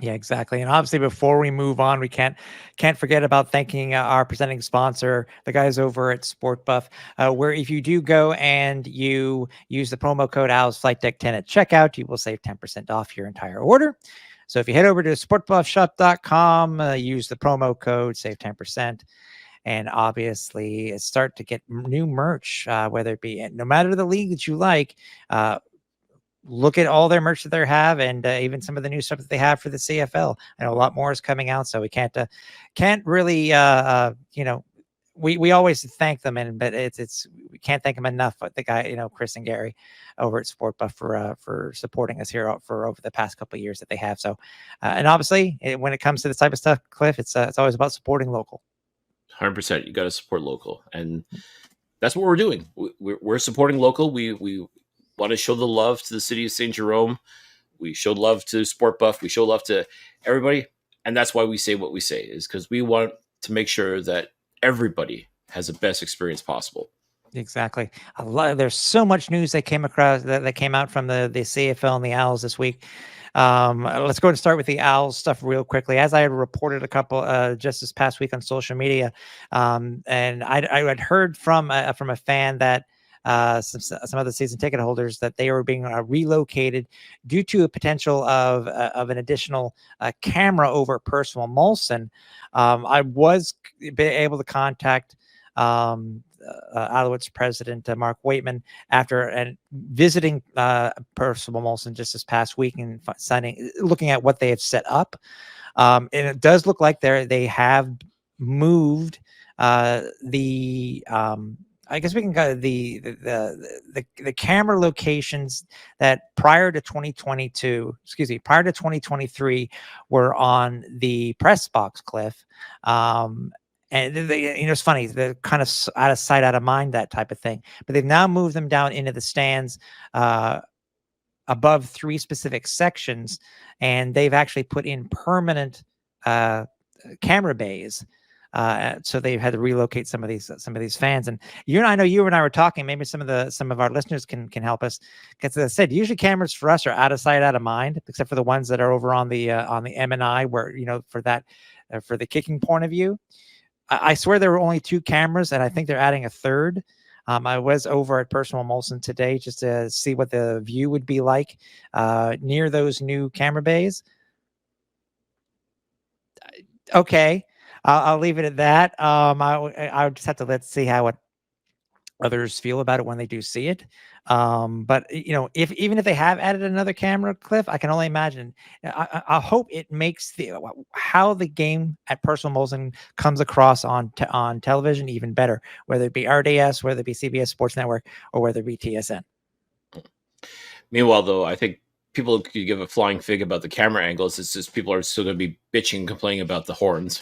Yeah, exactly. And obviously, before we move on, we can't forget about thanking our presenting sponsor, the guys over at SportBuff, where if you do go and you use the promo code Owls Flight Deck 10 at checkout, you will save 10% off your entire order. So if you head over to sportbuffshop.com, use the promo code, save 10%. And obviously start to get new merch, whether it be no matter the league that you like. Look at all their merch that they have, and even some of the new stuff that they have for the CFL. I know a lot more is coming out, so we can't really we always thank them, but it's we can't thank them enough. But the guy, Chris and Gary over at SportBuff for supporting us here for over the past couple of years that they have. So, and obviously when it comes to this type of stuff, Cliff, it's always about supporting local. 100%. You got to support local, and that's what we're doing. We're supporting local. We want to show the love to the city of Saint-Jerome. We show love to SportBuff. We show love to everybody. And that's why we say what we say, is because we want to make sure that everybody has the best experience possible. Exactly. There's so much news that came across that came out from the CFL and the Owls this week. Let's go and start with the Owls stuff real quickly. As I had reported a couple just this past week on social media, and I had heard from a fan that some of the season ticket holders that they were being relocated due to a potential of an additional camera over at Percival Molson. I was able to contact Alouettes president Mark Waitman after visiting Percival Molson just this past week and looking at what they have set up. And it does look like they have moved the I guess we can go the camera locations that prior to 2023 were on the press box, Cliff. And it's funny, they're kind of out of sight, out of mind, that type of thing. But they've now moved them down into the stands above 3 specific sections, and they've actually put in permanent camera bays. So they've had to relocate some of these fans. And I know you and I were talking. Maybe some of our listeners can help us. Because as I said, usually cameras for us are out of sight, out of mind, except for the ones that are over on the M&I, where for that for the kicking point of view. I swear there were only 2 cameras, and I think they're adding a third. I was over at Percival Molson today just to see what the view would be like near those new camera bays. Okay. I'll leave it at that. I would just have to let's see what others feel about it when they do see it. But even if they have added another camera, Cliff, I can only imagine. I hope it makes how the game at Percival Molson comes across on television even better, whether it be RDS, whether it be CBS Sports Network, or whether it be TSN. Meanwhile, though, I think people could give a flying fig about the camera angles. It's just people are still going to be bitching and complaining about the horns.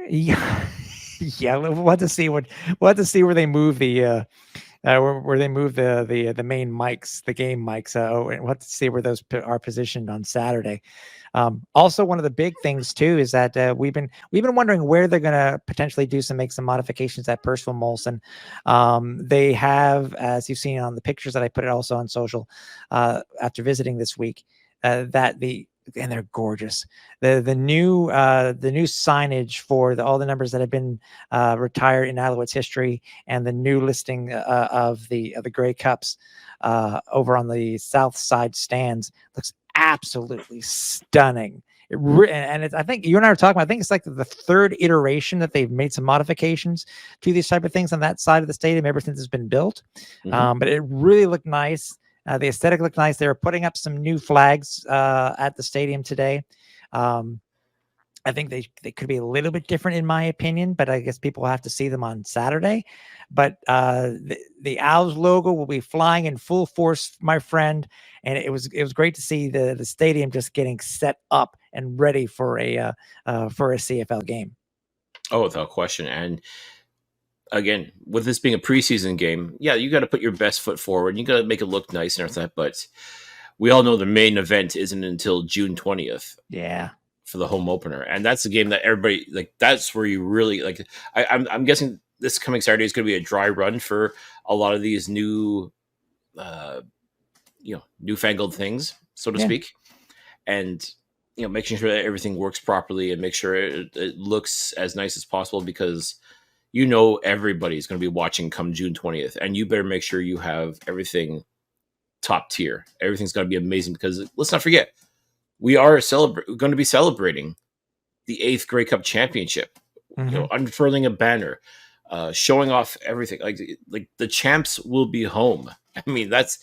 Yeah, yeah. We'll have to see where they move the where they move the main mics, the game mics. We'll have to see where those are positioned on Saturday. Also, one of the big things too is that we've been wondering where they're going to potentially make some modifications at Percival Molson. They have, as you've seen on the pictures that I put it also on social after visiting this week, and they're gorgeous. The new signage for all the numbers that have been retired in Alouettes history, and the new listing of the Grey Cups over on the south side stands looks absolutely stunning. I think you and I were talking about, I think it's like the 3rd iteration that they've made some modifications to these type of things on that side of the stadium ever since it's been built. Mm-hmm. But it really looked nice. The aesthetic looked nice. They were putting up some new flags at the stadium today. I think they could be a little bit different in my opinion, but I guess people will have to see them on Saturday. But the Owls logo will be flying in full force, my friend. And it was great to see the stadium just getting set up and ready for a CFL game. Oh, without question. And again, with this being a preseason game, yeah, you got to put your best foot forward. You got to make it look nice and everything. But we all know the main event isn't until June 20th. Yeah. For the home opener, and that's the game that everybody like. That's where you really like. I'm guessing this coming Saturday is going to be a dry run for a lot of these new, newfangled things, so to speak. And making sure that everything works properly and make sure it looks as nice as possible, because everybody's going to be watching come June 20th, and you better make sure you have everything top tier. Everything's going to be amazing, because let's not forget, we are going to be celebrating the 8th Grey Cup championship, unfurling a banner, showing off everything. Like the champs will be home. I mean, that's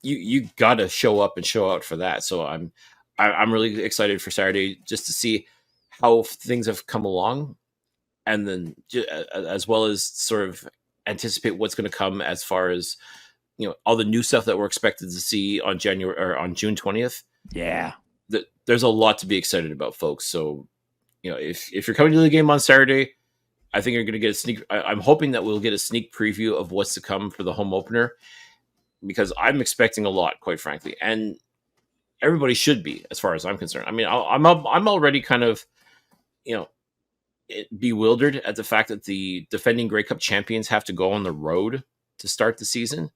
you got to show up and show out for that. So I'm really excited for Saturday, just to see how things have come along, and then as well as sort of anticipate what's going to come as far as all the new stuff that we're expected to see on June 20th. Yeah, there's a lot to be excited about, folks. So if you're coming to the game on Saturday, I think you're going to get a sneak. I'm hoping that we'll get a sneak preview of what's to come for the home opener, because I'm expecting a lot, quite frankly, and everybody should be, as far as I'm concerned. I mean, I'm already kind of, bewildered at the fact that the defending Grey Cup champions have to go on the road to start the season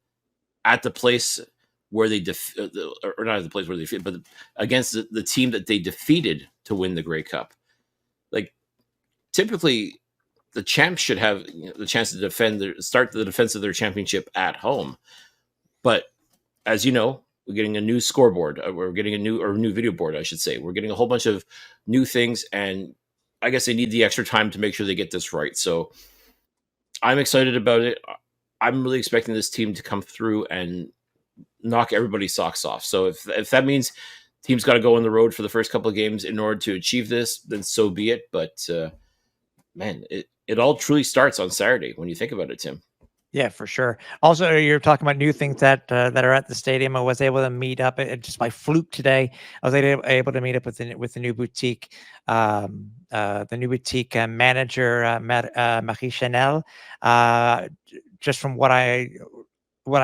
at the place where they or not at the place where they defeat, but against the team that they defeated to win the Grey Cup. Like, typically, the champs should have the chance to start the defense of their championship at home. But as you know, we're getting a new scoreboard. We're getting a new video board, I should say. We're getting a whole bunch of new things, and I guess they need the extra time to make sure they get this right. So I'm excited about it. I'm really expecting this team to come through and knock everybody's socks off. So if that means team's got to go on the road for the first couple of games in order to achieve this, then so be it. But man, it all truly starts on Saturday when you think about it, Tim. Yeah, for sure. Also, you're talking about new things that are at the stadium. I was able to meet up just by fluke today. I was able to meet up with the new boutique, manager, Marie Chanel. Just from what I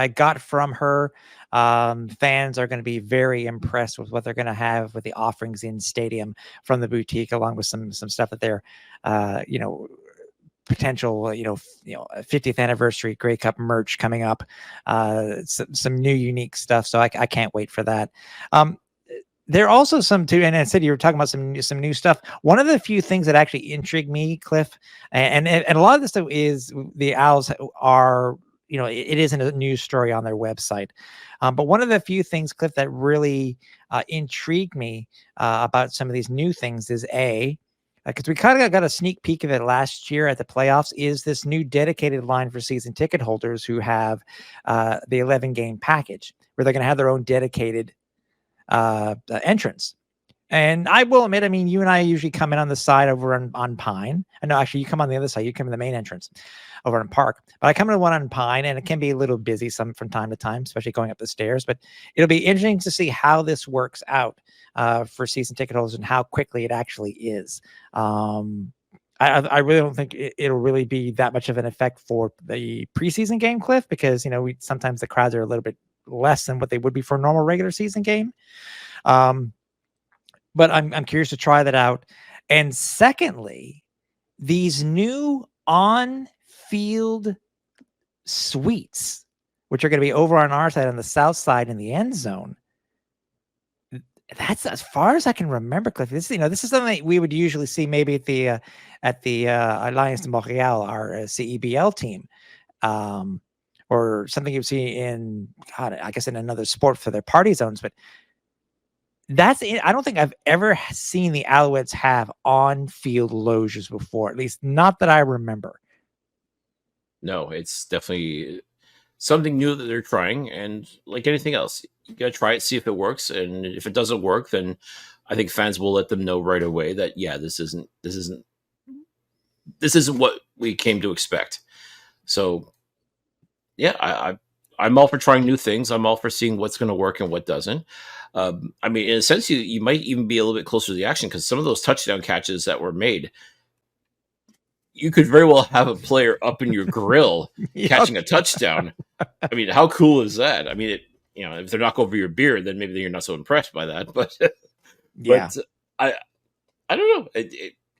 got from her, fans are going to be very impressed with what they're going to have with the offerings in stadium from the boutique, along with some stuff that they're, potential, 50th anniversary Grey Cup merch coming up, some new unique stuff. So I can't wait for that. There are also some too, and I said you were talking about some new stuff. One of the few things that actually intrigued me, Cliff, and a lot of this stuff is the Owls are, it isn't a news story on their website. But one of the few things, Cliff, that really intrigued me about some of these new things is because we kind of got a sneak peek of it last year at the playoffs, is this new dedicated line for season ticket holders who have the 11-game package, where they're going to have their own dedicated entrance. And I will admit, I mean, you and I usually come in on the side over on Pine. And no, actually, you come on the other side. You come in the main entrance over on Park. But I come in one on Pine, and it can be a little busy from time to time, especially going up the stairs. But it'll be interesting to see how this works out for season ticket holders and how quickly it actually is. I really don't think it'll really be that much of an effect for the preseason game, Cliff, because sometimes the crowds are a little bit less than what they would be for a normal regular season game. But I'm curious to try that out. And secondly, these new on-field suites, which are going to be over on our side, on the south side in the end zone. That's as far as I can remember, Cliff. This is something that we would usually see maybe at the Alliance de Montréal, our CEBL team, or something you'd see in, I guess, in another sport for their party zones. But that's it. I don't think I've ever seen the Alouettes have on-field loges before, at least not that I remember. No, it's definitely something new that they're trying, and like anything else, you gotta try it, see if it works, and if it doesn't work, then I think fans will let them know right away that this isn't what we came to expect. So yeah, I'm all for trying new things. I'm all for seeing what's going to work and what doesn't. I mean, in a sense, you might even be a little bit closer to the action, because some of those touchdown catches that were made, you could very well have a player up in your grill catching a touchdown. I mean, how cool is that? I mean, if they're knock over your beer, then maybe you're not so impressed by that. But yeah, but I don't know.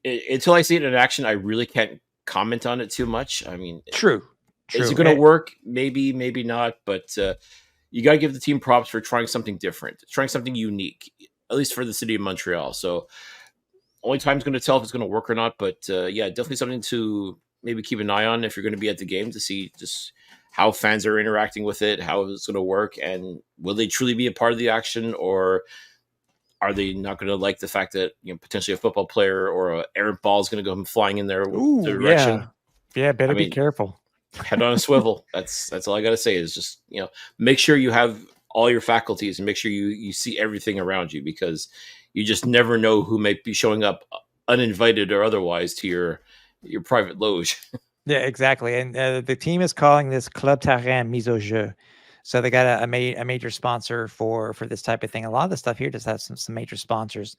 Until I see it in action, I really can't comment on it too much. I mean, true. Is it going to work? Maybe, maybe not. But you got to give the team props for trying something different, trying something unique. at least for the city of Montreal. So only time's going to tell if it's going to work or not. But yeah, definitely something to maybe keep an eye on if you're going to be at the game, to see just how fans are interacting with it, how it's going to work, and will they truly be a part of the action, or are they not going to like the fact that, you know, potentially a football player or an errant ball is going to go flying in their direction? Yeah, better I mean, be careful. Head on a swivel. That's all I got to say is just, you know, make sure you have all your faculties and make sure you see everything around you, because you just never know who may be showing up uninvited or otherwise to your private loge. Yeah, exactly. And the team is calling this Club Terrain Mise au Jeu. So they got a major sponsor for this type of thing. A lot of the stuff here just has some major sponsors.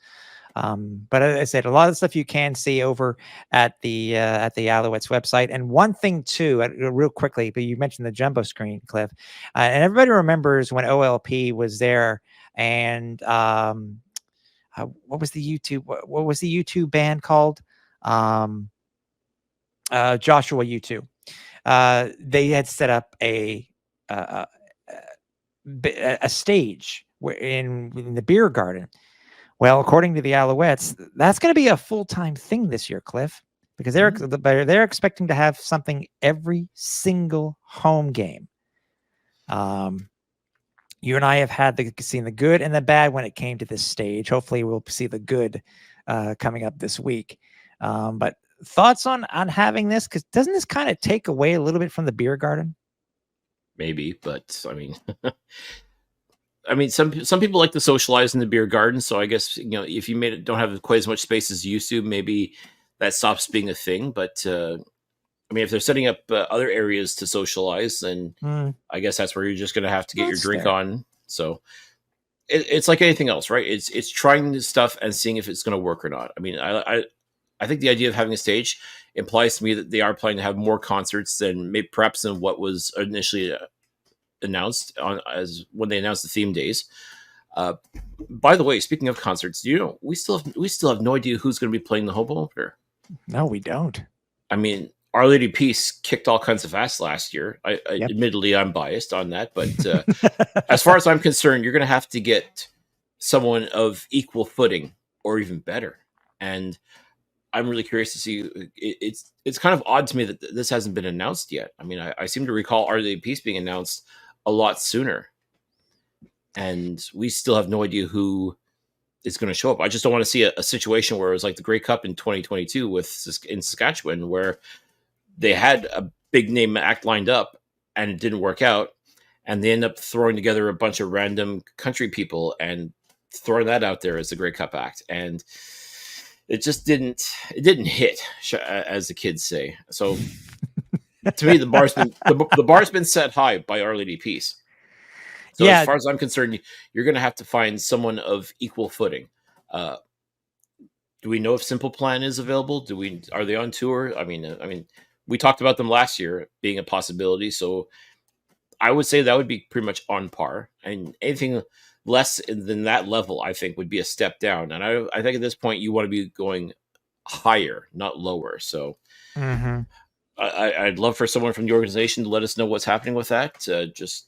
But as I said, a lot of the stuff you can see over at the Alouettes website. And one thing too, real quickly, but you mentioned the jumbo screen, Cliff, and everybody remembers when OLP was there, and what was the YouTube band called? Joshua U2. They had set up a stage in the beer garden. Well, according to the Alouettes, that's going to be a full-time thing this year, Cliff, because they're expecting to have something every single home game. You and I have seen the good and the bad when it came to this stage. Hopefully, we'll see the good coming up this week. But thoughts on having this? Because doesn't this kind of take away a little bit from the beer garden? Maybe, but I mean, some people like to socialize in the beer garden. So I guess, you know, if you don't have quite as much space as you used to, maybe that stops being a thing. But I mean, if they're setting up other areas to socialize, then I guess that's where you're just going to have to get your drink on. So it's like anything else, right? It's trying this stuff and seeing if it's going to work or not. I mean, I think the idea of having a stage implies to me that they are planning to have more concerts than perhaps than what was initially announced as when they announced the theme days. By the way, speaking of concerts, do you know we still have no idea who's going to be playing the home opener? No, we don't. I mean, Our Lady Peace kicked all kinds of ass last year. Admittedly, I'm biased on that, but as far as I'm concerned, you're going to have to get someone of equal footing or even better. And I'm really curious to see. It's kind of odd to me that this hasn't been announced yet. I mean, I seem to recall Our Lady Peace being announced a lot sooner, and we still have no idea who is going to show up. I just don't want to see a situation where it was like the Grey Cup in 2022 in Saskatchewan, where they had a big name act lined up and it didn't work out, and they end up throwing together a bunch of random country people and throwing that out there as the Grey Cup act, and it just didn't hit, as the kids say. So to me, the bar's been set high by Our Lady Peace. So as far as I'm concerned, you're going to have to find someone of equal footing. Do we know if Simple Plan is available? Are they on tour? I mean, we talked about them last year being a possibility. So I would say that would be pretty much on par, and anything less than that level, I think, would be a step down. And I think at this point you want to be going higher, not lower. So I'd love for someone from the organization to let us know what's happening with that. Just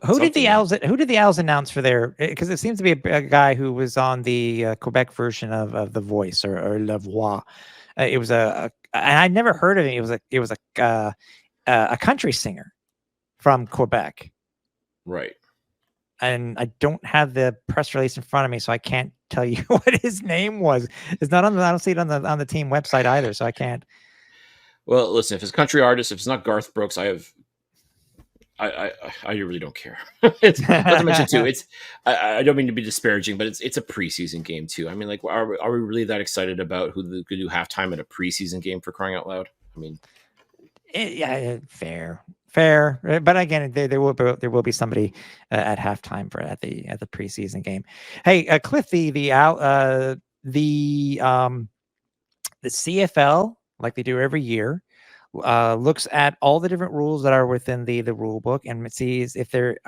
who did the Owls announce for their? Because it seems to be a guy who was on the Quebec version of The Voice or La Voix. It was and I never heard of him. It was a country singer from Quebec, right? And I don't have the press release in front of me, so I can't tell you what his name was. It's not on I don't see it on the team website either, so I can't. Well, listen, if it's a country artist, if it's not Garth Brooks, I really don't care. It's not to mention too. I don't mean to be disparaging, but it's a preseason game too. I mean, like, are we really that excited about who could do halftime at a preseason game, for crying out loud? I mean, yeah, fair. But again, there will be somebody at halftime at the preseason game. Hey, Cliff, the CFL, like they do every year, looks at all the different rules that are within the rule book and sees if there's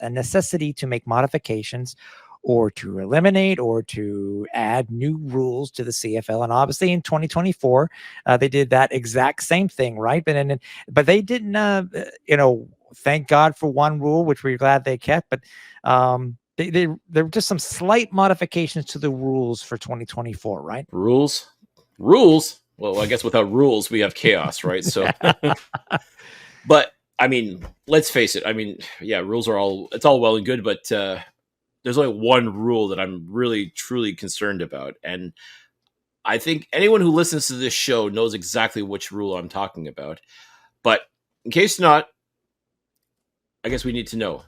a necessity to make modifications or to eliminate or to add new rules to the CFL. And obviously in 2024, they did that exact same thing, right? But they didn't, thank God for one rule, which we're glad they kept. But there were just some slight modifications to the rules for 2024, right? Rules. Well, I guess without rules, we have chaos, right? So, but I mean, let's face it. I mean, yeah, rules are it's all well and good, but there's only one rule that I'm really, truly concerned about. And I think anyone who listens to this show knows exactly which rule I'm talking about. But in case not, I guess we need to know.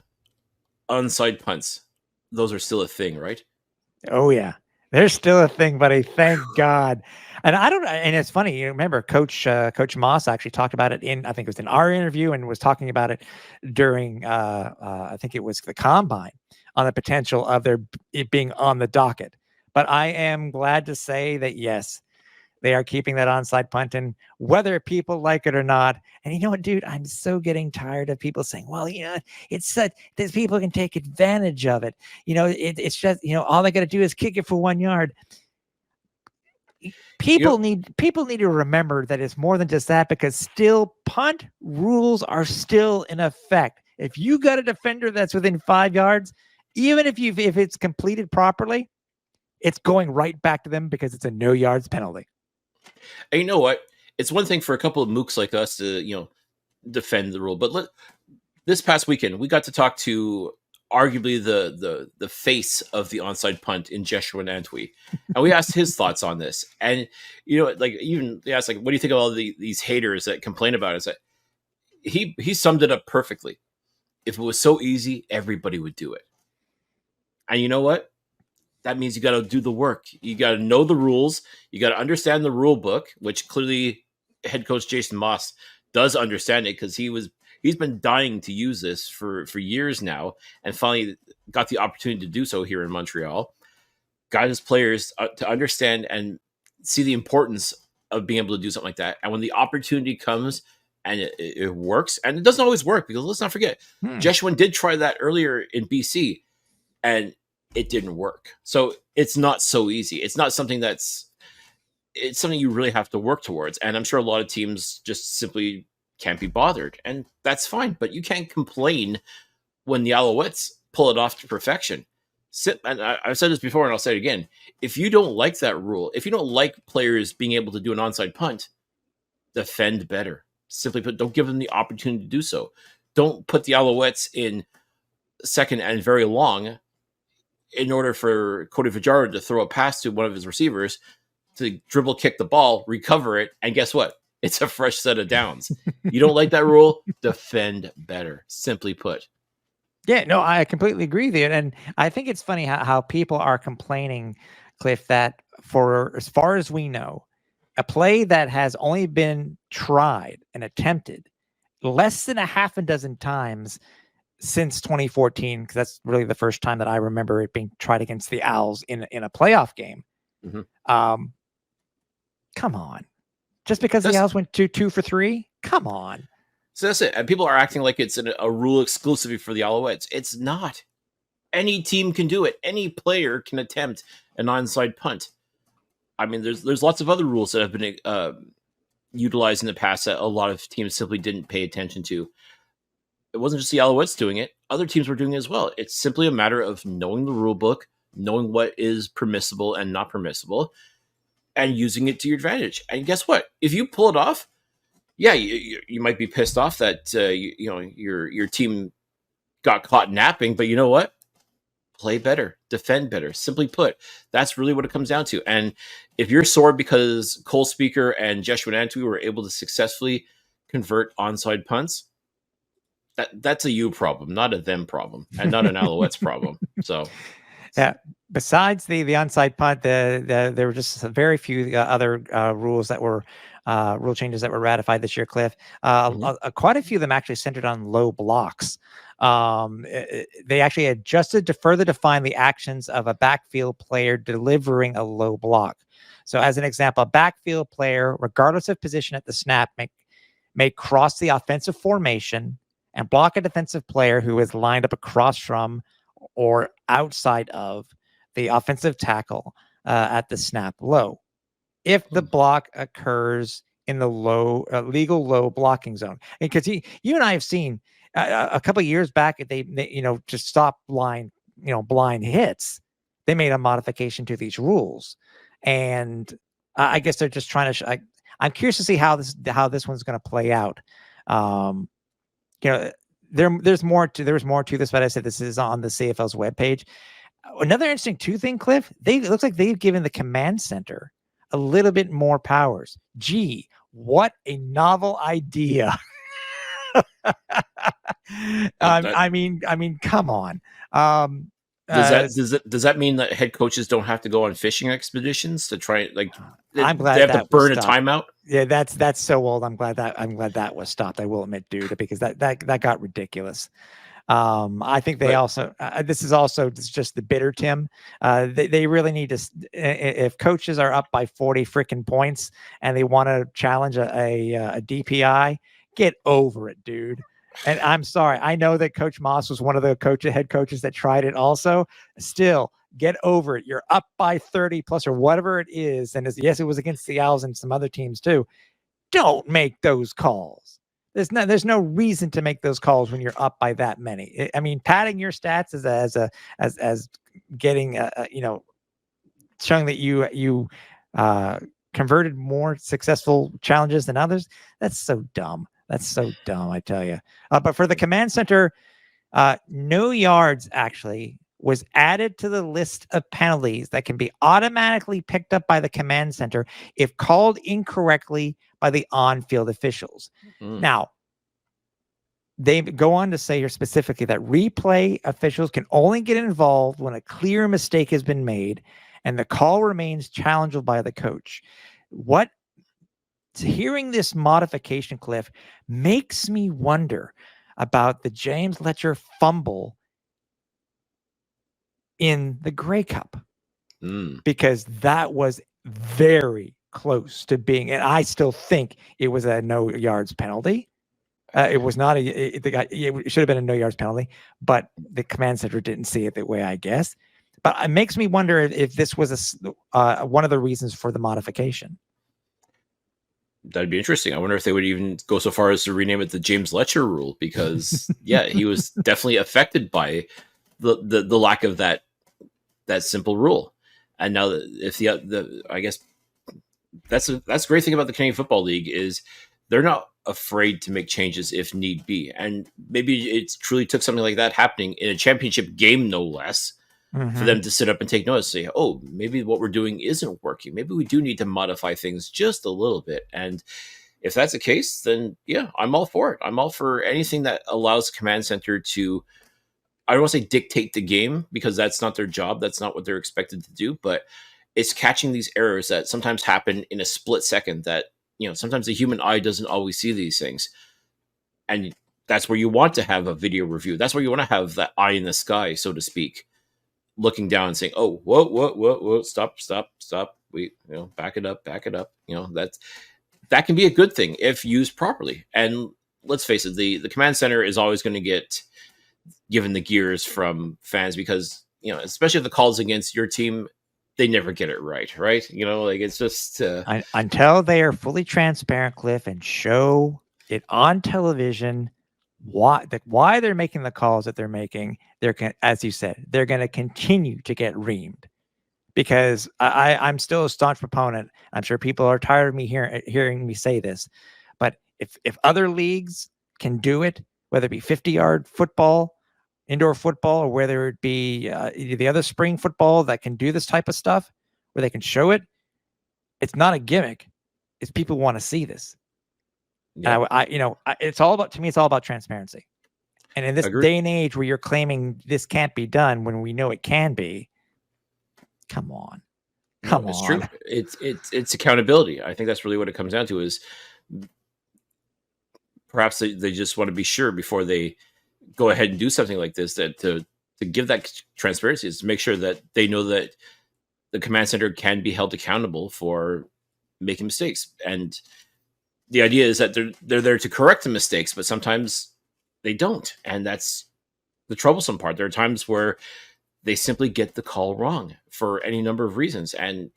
Onside punts. Those are still a thing, right? Oh, yeah. They're still a thing, buddy. Thank God. And and it's funny. You remember Coach Moss actually talked about it I think it was in our interview, and was talking about it during, I think it was the Combine, on the potential of it being on the docket. But I am glad to say that, yes, they are keeping that onside punt, and whether people like it or not. And you know what, dude, I'm so getting tired of people saying, well, it's such that people can take advantage of it. It's just, all they got to do is kick it for 1 yard. People need to remember that it's more than just that, because still punt rules are still in effect. If you got a defender that's within 5 yards, even if it's completed properly, it's going right back to them because it's a no yards penalty. And you know what? It's one thing for a couple of mooks like us to, defend the rule. But this past weekend, we got to talk to arguably the face of the onside punt in Jeshua Antwi. And we asked his thoughts on this. And, even they asked, what do you think of all these haters that complain about it? It's like, he summed it up perfectly. If it was so easy, everybody would do it. And you know what? That means you got to do the work. You got to know the rules. You got to understand the rule book, which clearly head coach Jason Moss does understand it, because he's been dying to use this for years now, and finally got the opportunity to do so here in Montreal. Got his players to understand and see the importance of being able to do something like that. And when the opportunity comes and it works, and it doesn't always work, because let's not forget, Jeshua did try that earlier in BC, and it didn't work. So it's not so easy. It's not something it's something you really have to work towards. And I'm sure a lot of teams just simply can't be bothered, and that's fine. But you can't complain when the Alouettes pull it off to perfection. And I've said this before, and I'll say it again. If you don't like that rule, if you don't like players being able to do an onside punt, defend better. Simply put, don't give them the opportunity to do so. Don't put the Alouettes in second and very long in order for Cody Fajardo to throw a pass to one of his receivers to dribble kick the ball, recover it, and guess what? It's a fresh set of downs. You don't like that rule? Defend better, simply put. Yeah, no, I completely agree with you. And I think it's funny how people are complaining, Cliff, that for as far as we know, a play that has only been tried and attempted less than a half a dozen times since 2014, because that's really the first time that I remember it being tried against the Owls in a playoff game. Mm-hmm. Come on. Just because the Owls went 2 for 3? Come on. So that's it. And people are acting like it's a rule exclusively for the Alouettes. It's not. Any team can do it. Any player can attempt an onside punt. I mean, there's lots of other rules that have been utilized in the past that a lot of teams simply didn't pay attention to. It wasn't just the Alouettes doing it. Other teams were doing it as well. It's simply a matter of knowing the rule book, knowing what is permissible and not permissible, and using it to your advantage. And guess what? If you pull it off, yeah, you might be pissed off that your team got caught napping, but you know what? Play better, defend better. Simply put, that's really what it comes down to. And if you're sore because Cole Speaker and Jeshua Antwi were able to successfully convert onside punts, that's a you problem, not a them problem, and not an Alouettes problem. So, yeah. Besides the onside punt, there were just very few other rules that were rule changes that were ratified this year, Cliff. Quite a few of them actually centered on low blocks. They actually adjusted to further define the actions of a backfield player delivering a low block. So, as an example, a backfield player, regardless of position at the snap, may cross the offensive formation and block a defensive player who is lined up across from or outside of the offensive tackle at the snap low, if the block occurs in the legal low blocking zone. Because you and I have seen a couple of years back, they just stop line blind hits. They made a modification to these rules, and I guess they're just trying to. I'm curious to see how this one's going to play out. There's more to this, but I said this is on the CFL's webpage. Another interesting thing, Cliff. It looks like they've given the command center a little bit more powers. Gee, what a novel idea! I mean, come on. Does that mean that head coaches don't have to go on fishing expeditions to try I'm glad they have that to burn was a stopped. timeout? Yeah, that's so old. I'm glad that was stopped. I will admit, dude, because that got ridiculous. I think they also this is just the bitter Tim. They really need to, if coaches are up by 40 freaking points and they want to challenge a DPI, get over it, dude. And I'm sorry, I know that Coach Moss was one of the head coaches that tried it also. Still, get over it. You're up by 30 plus or whatever it is. And yes, it was against the Owls and some other teams too. Don't make those calls. There's no reason to make those calls when you're up by that many. I mean, padding your stats as getting showing that you converted more successful challenges than others. That's so dumb. I tell you. But for the command center, no yards actually was added to the list of penalties that can be automatically picked up by the command center if called incorrectly by the on-field officials. Now, they go on to say here specifically that replay officials can only get involved when a clear mistake has been made and the call remains challengeable by the coach. Hearing this modification, Cliff, makes me wonder about the James Letcher fumble in the Grey Cup, because that was very close to being, and I still think it was a no yards penalty. It was not it should have been a no yards penalty, but the command center didn't see it that way, I guess. But it makes me wonder if this was one of the reasons for the modification. That'd be interesting. I wonder if they would even go so far as to rename it the James Letcher rule, because yeah, he was definitely affected by the lack of that simple rule. And now if I guess that's a great thing about the Canadian Football League is they're not afraid to make changes if need be. And maybe it truly took something like that happening in a championship game, no less, for them to sit up and take notice, say, oh, maybe what we're doing isn't working. Maybe we do need to modify things just a little bit. And if that's the case, then yeah, I'm all for it. I'm all for anything that allows command center to, I don't want to say dictate the game, because that's not their job. That's not what they're expected to do. But it's catching these errors that sometimes happen in a split second that, sometimes the human eye doesn't always see these things. And that's where you want to have a video review. That's where you want to have that eye in the sky, so to speak, looking down and saying, oh, whoa, stop. Wait, back it up. That can be a good thing if used properly. And let's face it, the command center is always going to get given the gears from fans because, especially if the calls against your team, they never get it right? It's just until they are fully transparent, Cliff, and show it on television why they're making the calls that they're making. As you said, they're going to continue to get reamed, because I'm still a staunch proponent. I'm sure people are tired of me hearing me say this, but if other leagues can do it, whether it be 50-yard football, indoor football, or whether it be the other spring football that can do this type of stuff, where they can show it, it's not a gimmick. It's people want to see this. Yeah. And it's all about transparency. And in this day and age where you're claiming this can't be done when we know it can be, come on. It's true. It's accountability. I think that's really what it comes down to, is perhaps they just want to be sure before they go ahead and do something like this, that to give that transparency is to make sure that they know that the command center can be held accountable for making mistakes. And the idea is that they're there to correct the mistakes, but sometimes they don't. And that's the troublesome part. There are times where they simply get the call wrong for any number of reasons. And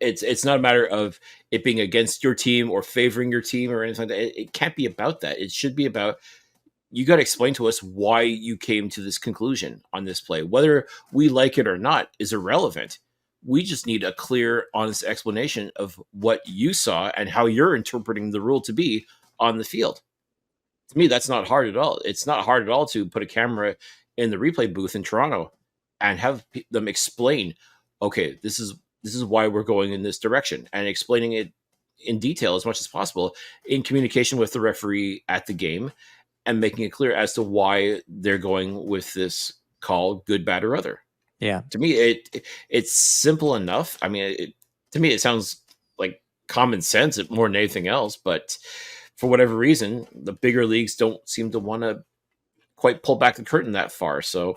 it's not a matter of it being against your team or favoring your team or anything like that. It can't be about that. It should be about you got to explain to us why you came to this conclusion on this play. Whether we like it or not is irrelevant. We just need a clear, honest explanation of what you saw and how you're interpreting the rule to be on the field. To me, that's not hard at all. It's not hard at all to put a camera in the replay booth in Toronto and have them explain, okay, this is why we're going in this direction, and explaining it in detail as much as possible in communication with the referee at the game, and making it clear as to why they're going with this call, good, bad, or other. Yeah. To me, it's simple enough. I mean, to me, it sounds like common sense more than anything else. But for whatever reason, the bigger leagues don't seem to want to quite pull back the curtain that far. So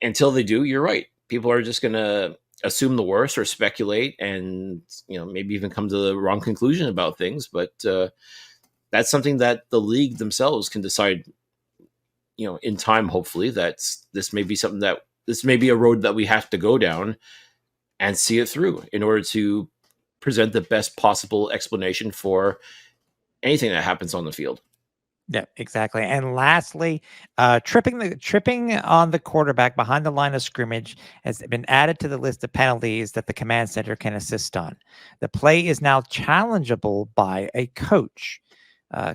until they do, you're right. People are just going to assume the worst or speculate, and maybe even come to the wrong conclusion about things. But that's something that the league themselves can decide, in time. Hopefully, this may be something that this may be a road that we have to go down and see it through in order to present the best possible explanation for anything that happens on the field. Yeah, exactly. And lastly, tripping on the quarterback behind the line of scrimmage has been added to the list of penalties that the command center can assist on. The play is now challengeable by a coach.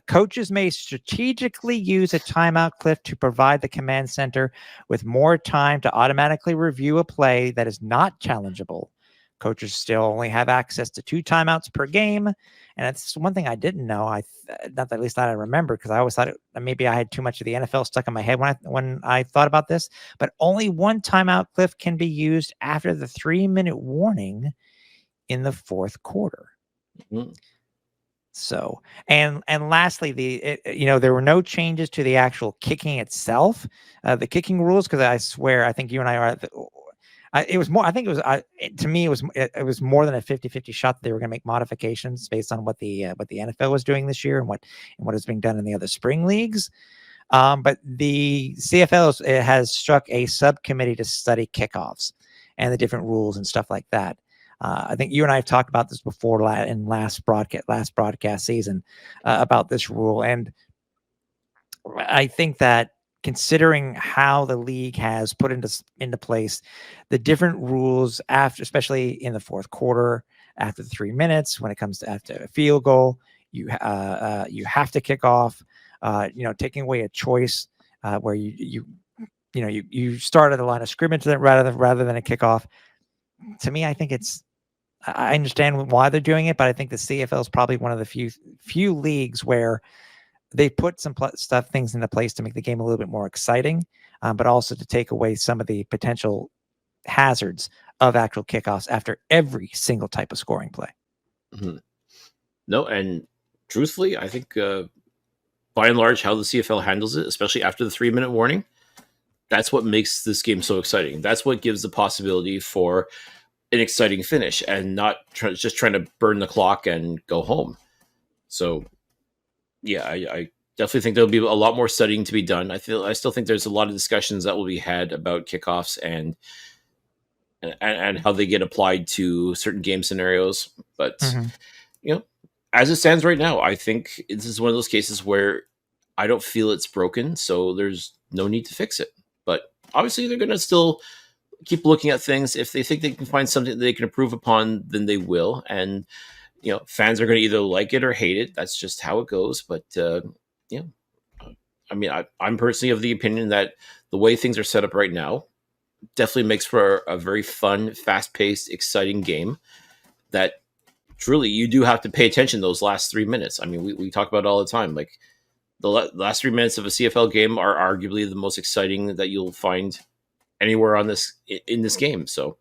Coaches may strategically use a timeout cliff to provide the command center with more time to automatically review a play that is not challengeable. Coaches still only have access to 2 timeouts per game. And that's one thing I didn't know. Not that at least I remember, because I always thought maybe I had too much of the NFL stuck in my head when I thought about this. But only 1 timeout cliff can be used after the 3-minute warning in the 4th quarter. Mm-hmm. So, and lastly, there were no changes to the actual kicking itself, the kicking rules, because I think you and I are. It was more. I think it was. To me, it was more than a 50-50 shot that they were going to make modifications based on what the NFL was doing this year and what is being done in the other spring leagues. But the CFL has struck a subcommittee to study kickoffs and the different rules and stuff like that. I think you and I have talked about this before in last broadcast season about this rule, and I think that considering how the league has put into place the different rules after, especially in the 4th quarter, after the 3 minutes, when it comes to after a field goal, you have to kick off. Taking away a choice where you start at the line of scrimmage rather than a kickoff. To me, I think I understand why they're doing it, but I think the CFL is probably one of the few leagues where they put some things into place to make the game a little bit more exciting, but also to take away some of the potential hazards of actual kickoffs after every single type of scoring play. Mm-hmm. No, and truthfully, I think by and large, how the CFL handles it, especially after the 3-minute warning, that's what makes this game so exciting. That's what gives the possibility for an exciting finish and not just trying to burn the clock and go home. So, yeah, I definitely think there'll be a lot more studying to be done. I still think there's a lot of discussions that will be had about kickoffs and how they get applied to certain game scenarios. But as it stands right now, I think this is one of those cases where I don't feel it's broken, so there's no need to fix it. But obviously, they're going to still keep looking at things. If they think they can find something that they can improve upon, then they will. And fans are going to either like it or hate it. That's just how it goes. But I mean, I'm personally of the opinion that the way things are set up right now definitely makes for a very fun, fast-paced, exciting game that truly you do have to pay attention those last 3 minutes. I mean, we talk about it all the time. Like the last 3 minutes of a CFL game are arguably the most exciting that you'll find anywhere in this game. So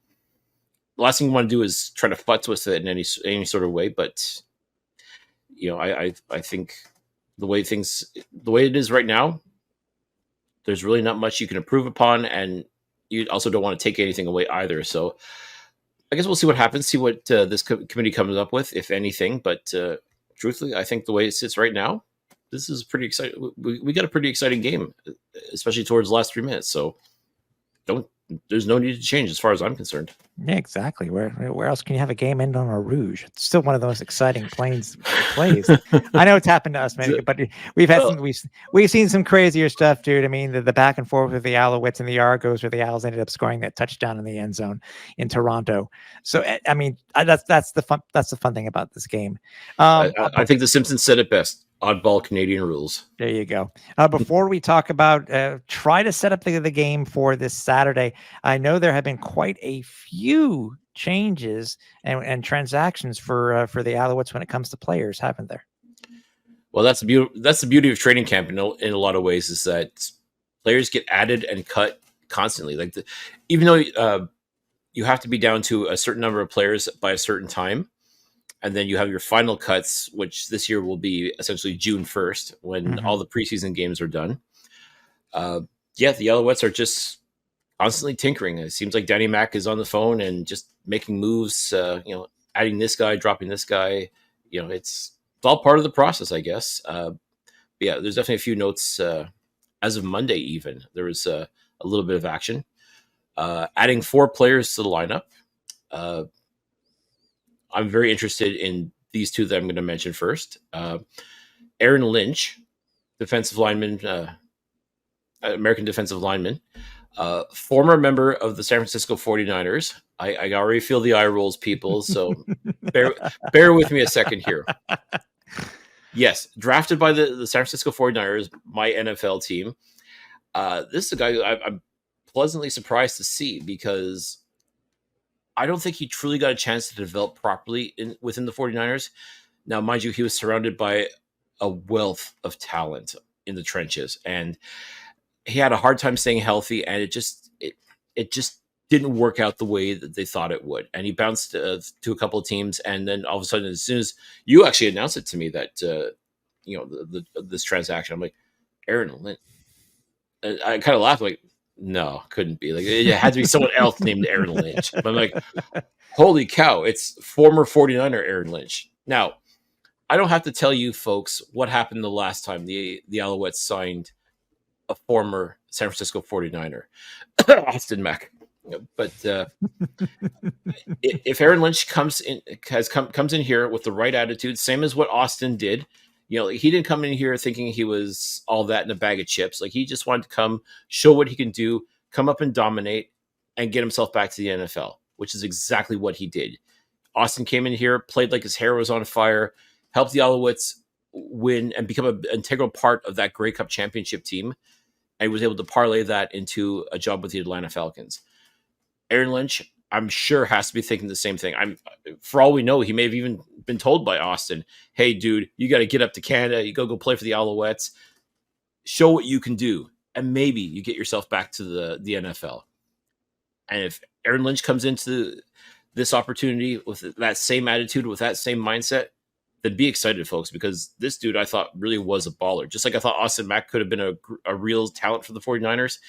the last thing you want to do is try to butt twist it in any sort of way. But I think the way it is right now, there's really not much you can improve upon, and you also don't want to take anything away either. So I guess we'll see what happens, see what this committee comes up with, if anything. But truthfully, I think the way it sits right now, this is pretty exciting. We got a pretty exciting game, especially towards the last 3 minutes. So there's no need to change as far as I'm concerned. Yeah, exactly. Where else can you have a game end on a Rouge? It's still one of the most exciting plays. I know it's happened to us, man, but we've had we've seen some crazier stuff, dude. I mean, the back and forth with the Alouettes and the Argos, where the Owls ended up scoring that touchdown in the end zone in Toronto. So, I mean, that's the fun. That's the fun thing about this game. I think The Simpsons said it best. Oddball Canadian rules. There you go. Before we talk about try to set up the game for this Saturday, I know there have been quite a few changes and transactions for the Alouettes when it comes to players, haven't there? Well, that's the beauty of training camp in a lot of ways, is that players get added and cut constantly. Like even though you have to be down to a certain number of players by a certain time, and then you have your final cuts, which this year will be essentially June 1st when all the preseason games are done. The Alouettes are just constantly tinkering. It seems like Danny Mac is on the phone and just making moves, adding this guy, dropping this guy. It's all part of the process, I guess. There's definitely a few notes as of Monday even. There was a little bit of action. Adding 4 players to the lineup. I'm very interested in these 2 that I'm going to mention first. Aaron Lynch, defensive lineman, American defensive lineman, former member of the San Francisco 49ers. I already feel the eye rolls, people, so bear with me a second here. Yes, drafted by the San Francisco 49ers, my NFL team. This is a guy who I'm pleasantly surprised to see, because I don't think he truly got a chance to develop properly within the 49ers. Now, mind you, he was surrounded by a wealth of talent in the trenches, and he had a hard time staying healthy, and it just didn't work out the way that they thought it would. And he bounced to a couple of teams, and then all of a sudden, as soon as you actually announced it to me that this transaction, I'm like, Aaron Lynch. I kind of laughed, like, no, couldn't be. Like, it had to be someone else named Aaron Lynch. But I'm like, holy cow, it's former 49er Aaron Lynch. Now, I don't have to tell you folks what happened the last time the Alouettes signed a former San Francisco 49er, Austin Mack. But if Aaron Lynch comes in here with the right attitude, same as what Austin did, he didn't come in here thinking he was all that in a bag of chips. Like, he just wanted to come, show what he can do, come up and dominate, and get himself back to the NFL, which is exactly what he did. Austin came in here, played like his hair was on fire, helped the Alouettes win and become an integral part of that Grey Cup championship team, and was able to parlay that into a job with the Atlanta Falcons. Aaron Lynch, I'm sure, has to be thinking the same thing. For all we know, he may have even been told by Austin, hey, dude, you got to get up to Canada. You go play for the Alouettes. Show what you can do, and maybe you get yourself back to the NFL. And if Aaron Lynch comes into this opportunity with that same attitude, with that same mindset, then be excited, folks, because this dude, I thought, really was a baller. Just like I thought Austin Mack could have been a real talent for the 49ers,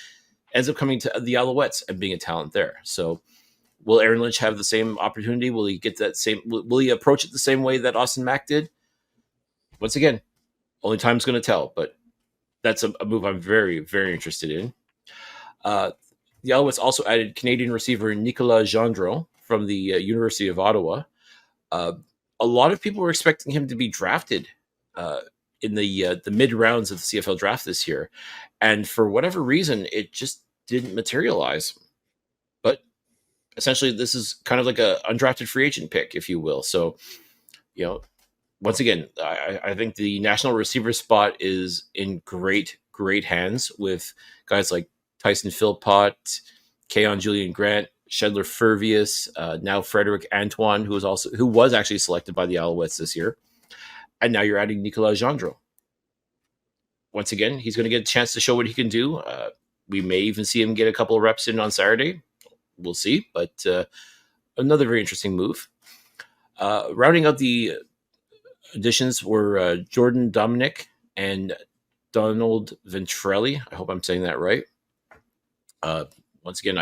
ends up coming to the Alouettes and being a talent there. So will Aaron Lynch have the same opportunity? Will he get that same? Will he approach it the same way that Austin Mack did? Once again, only time's going to tell. But that's a move I'm very, very interested in. The Alouettes also added Canadian receiver Nicolas Gendron from the University of Ottawa. A lot of people were expecting him to be drafted in the mid rounds of the CFL draft this year, and for whatever reason, it just didn't materialize. But essentially, this is kind of like a undrafted free agent pick, if you will. So, once again, I think the national receiver spot is in great hands with guys like Tyson Philpott, Keon Julian Grant, Shedler Furvius, now Frederick Antoine, who was actually selected by the Alouettes this year. And now you're adding Nicolas Gendron. Once again, he's going to get a chance to show what he can do. We may even see him get a couple of reps in on Saturday. We'll see. But another very interesting move. Rounding out the additions were Jordan Dominic and Donald Ventrelli. I hope I'm saying that right. Once again,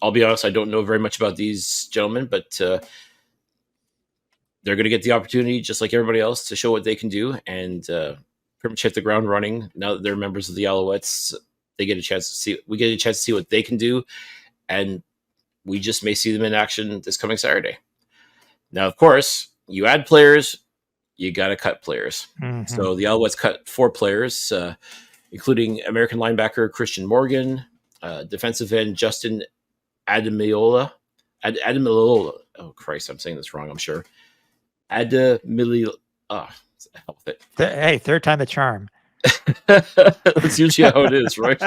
I'll be honest, I don't know very much about these gentlemen, but they're going to get the opportunity, just like everybody else, to show what they can do and pretty much hit the ground running. Now that they're members of the Alouettes, we get a chance to see what they can do. And we just may see them in action this coming Saturday. Now, of course, you add players, you got to cut players. Mhm. So the Alouettes cut 4 players, including American linebacker Christian Morgan, defensive end Justin Adamiola. Oh, Christ, I'm saying this wrong, I'm sure. Adamiliola. Oh, hell with it. Hey, third time the charm. That's usually how it is, right?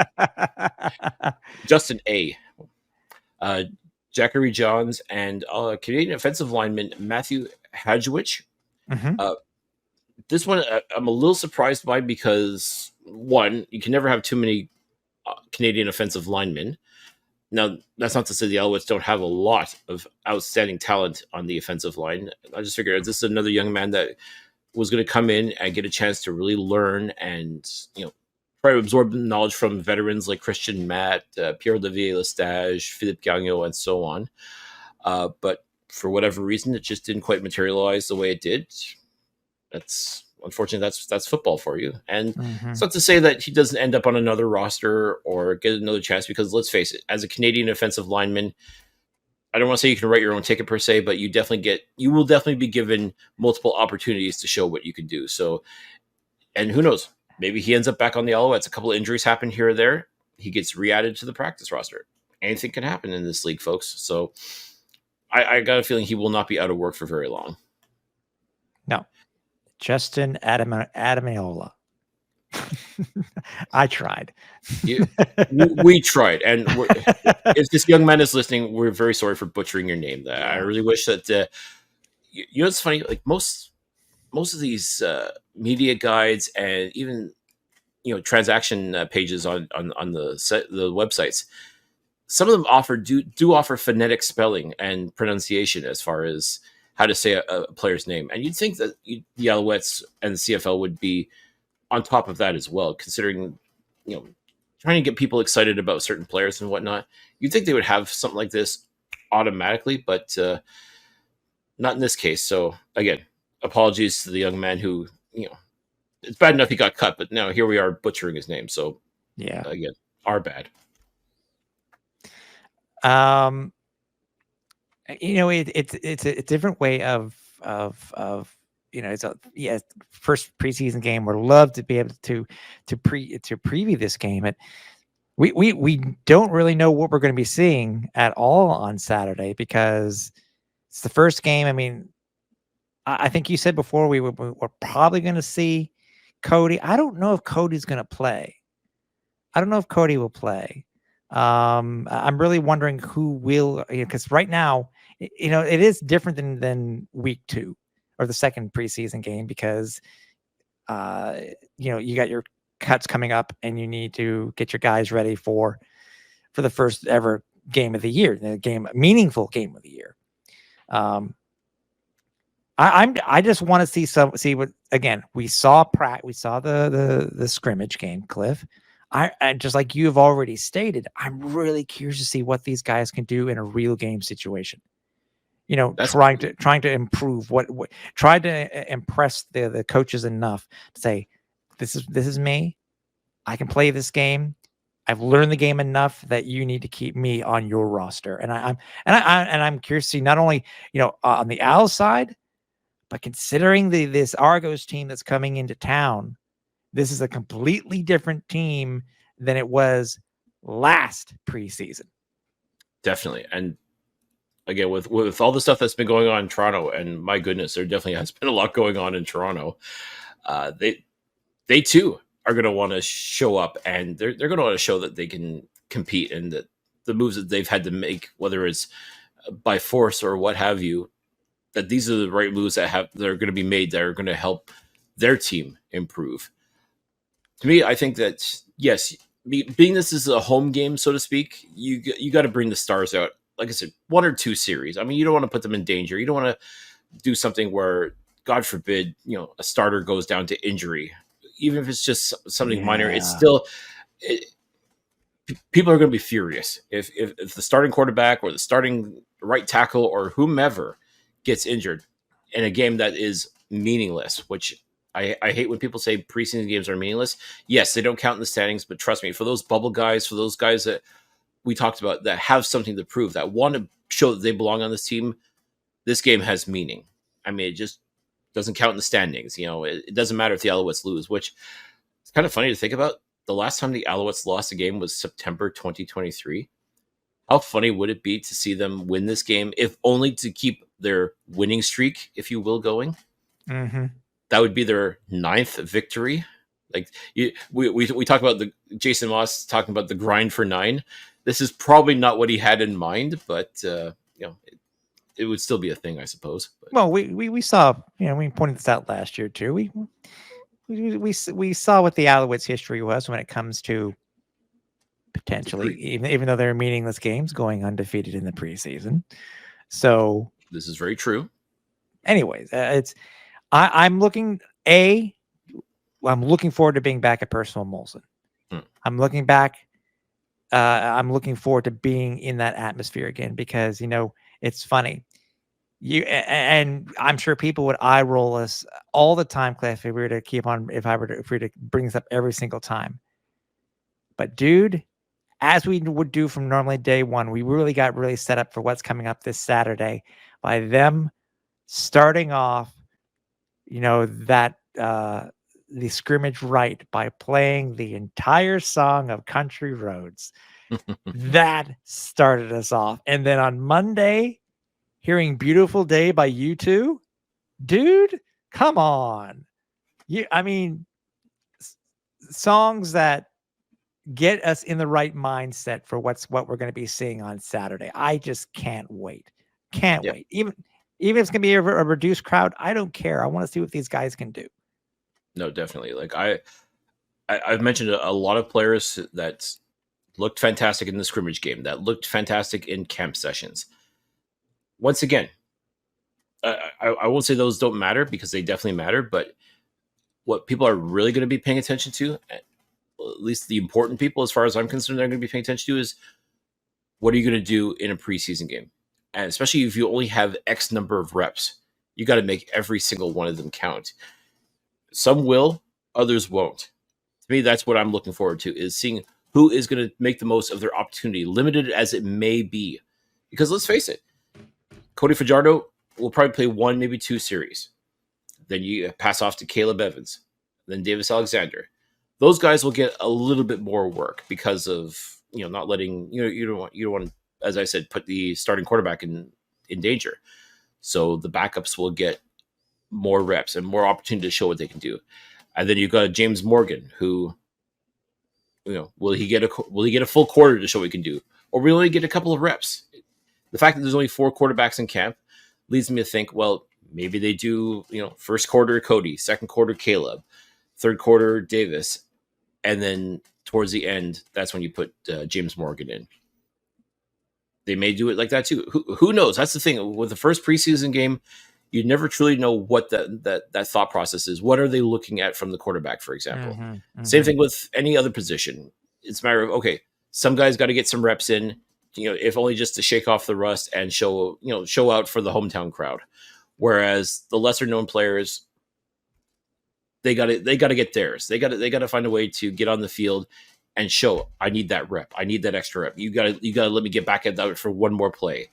Justin A. Jackery Johns, and Canadian offensive lineman Matthew Hadjewich. Mhm. This one I'm a little surprised by because, one, you can never have too many Canadian offensive linemen. Now, that's not to say the Alouettes don't have a lot of outstanding talent on the offensive line. I just figured this is another young man that was going to come in and get a chance to really learn and, try to absorb knowledge from veterans like Christian Matt, Pierre-Olivier Lestage, Philippe Gagnon, and so on. But for whatever reason, it just didn't quite materialize the way it did. That's unfortunately that's football for you. And it's not to say that he doesn't end up on another roster or get another chance, because let's face it, as a Canadian offensive lineman, I don't want to say you can write your own ticket per se, but you will definitely be given multiple opportunities to show what you can do. So, and who knows, maybe he ends up back on the Alouettes. A couple of injuries happen here or there, he gets re-added to the practice roster. Anything can happen in this league, folks. So I got a feeling he will not be out of work for very long. No. Justin Adamiola. I tried. We tried, and if this young man is listening, we're very sorry for butchering your name. I really wish that. It's funny. Like most of these media guides and even transaction pages on the websites, some of them do offer phonetic spelling and pronunciation as far as how to say a player's name. And you'd think that the Alouettes and the CFL would be on top of that as well, considering, trying to get people excited about certain players and whatnot. You'd think they would have something like this automatically, but not in this case. So again, apologies to the young man who, it's bad enough he got cut, but now here we are butchering his name. So yeah, again, our bad. It's a different way of it's first preseason game. We'd love to be able to preview this game. We don't really know what we're going to be seeing at all on Saturday because it's the first game. I mean, I think you said before we're probably going to see Cody. I don't know if Cody's going to play. I don't know if Cody will play. I'm really wondering who will, because right now, it is different than week 2 or the second preseason game because, you got your cuts coming up and you need to get your guys ready for the first ever game of the year, meaningful game of the year. I just want to see what, again, we saw the scrimmage game, Cliff. I just like you have already stated, I'm really curious to see what these guys can do in a real game situation. Trying to improve try to impress the coaches enough to say, this is me. I can play this game. I've learned the game enough that you need to keep me on your roster. And I'm curious to see not only on the Owls side, but considering this Argos team that's coming into town. This is a completely different team than it was last preseason. Definitely. And again, with all the stuff that's been going on in Toronto, and my goodness, there definitely has been a lot going on in Toronto. They too are going to want to show up, and they're going to want to show that they can compete, and that the moves that they've had to make, whether it's by force or what have you, that these are the right moves that are going to be made that are going to help their team improve. To me, I think that, yes, being this is a home game, so to speak, you got to bring the stars out. Like I said, 1 or 2 series. I mean, you don't want to put them in danger. You don't want to do something where, God forbid, a starter goes down to injury. Even if it's just something minor, it's still... people are going to be furious if the starting quarterback or the starting right tackle or whomever gets injured in a game that is meaningless, which... I hate when people say preseason games are meaningless. Yes, they don't count in the standings, but trust me, for those bubble guys, for those guys that we talked about that have something to prove, that want to show that they belong on this team, this game has meaning. I mean, it just doesn't count in the standings. It doesn't matter if the Alouettes lose, which is kind of funny to think about. The last time the Alouettes lost a game was September 2023. How funny would it be to see them win this game, if only to keep their winning streak, if you will, going? Mm-hmm. That would be their 9th victory. Like we talk about the Jason Moss talking about the grind for 9. This is probably not what he had in mind, but it would still be a thing, I suppose. But. Well, we saw, we pointed this out last year too. We saw what the Alouettes' history was when it comes to potentially, even though they're meaningless games, going undefeated in the preseason. So this is very true. Anyways, I'm looking forward to being back at Personal Molson. I'm looking forward to being in that atmosphere again, because it's funny. And I'm sure people would eye roll us all the time, Cliff, if we were to bring this up every single time. But dude, as we would do from normally day one, we really got set up for what's coming up this Saturday by them starting off, that the scrimmage right by playing the entire song of Country Roads. That started us off. And then on Monday, hearing Beautiful Day by U2, dude, come on. Songs that get us in the right mindset for what we're going to be seeing on Saturday. I just can't wait. Can't wait. Even if it's going to be a reduced crowd, I don't care. I want to see what these guys can do. No, definitely. Like I've mentioned a lot of players that looked fantastic in the scrimmage game, that looked fantastic in camp sessions. Once again, I won't say those don't matter, because they definitely matter, but what people are really going to be paying attention to, at least the important people, as far as I'm concerned, they're going to be paying attention to, is what are you going to do in a preseason game? And especially if you only have X number of reps, you got to make every single one of them count. Some will, others won't. To me, that's what I'm looking forward to, is seeing who is going to make the most of their opportunity, limited as it may be. Because let's face it, Cody Fajardo will probably play 1, maybe 2 series. Then you pass off to Caleb Evans, then Davis Alexander. Those guys will get a little bit more work because of not letting you don't want, as I said, put the starting quarterback in danger. So the backups will get more reps and more opportunity to show what they can do. And then you've got James Morgan, who will he get a full quarter to show what he can do, or will he only get a couple of reps? The fact that there's only 4 quarterbacks in camp leads me to think, well, maybe they do, first quarter Cody, second quarter Caleb, third quarter Davis, and then towards the end, that's when you put James Morgan in. They may do it like that too. Who knows? That's the thing. With the first preseason game, you never truly know what that thought process is. What are they looking at from the quarterback, for example? Same thing with any other position. It's a matter of, okay, some guys got to get some reps in, if only just to shake off the rust and show out for the hometown crowd. Whereas the lesser known players, they got to get theirs. They got to find a way to get on the field and show, I need that rep. I need that extra rep. You got to let me get back at that for one more play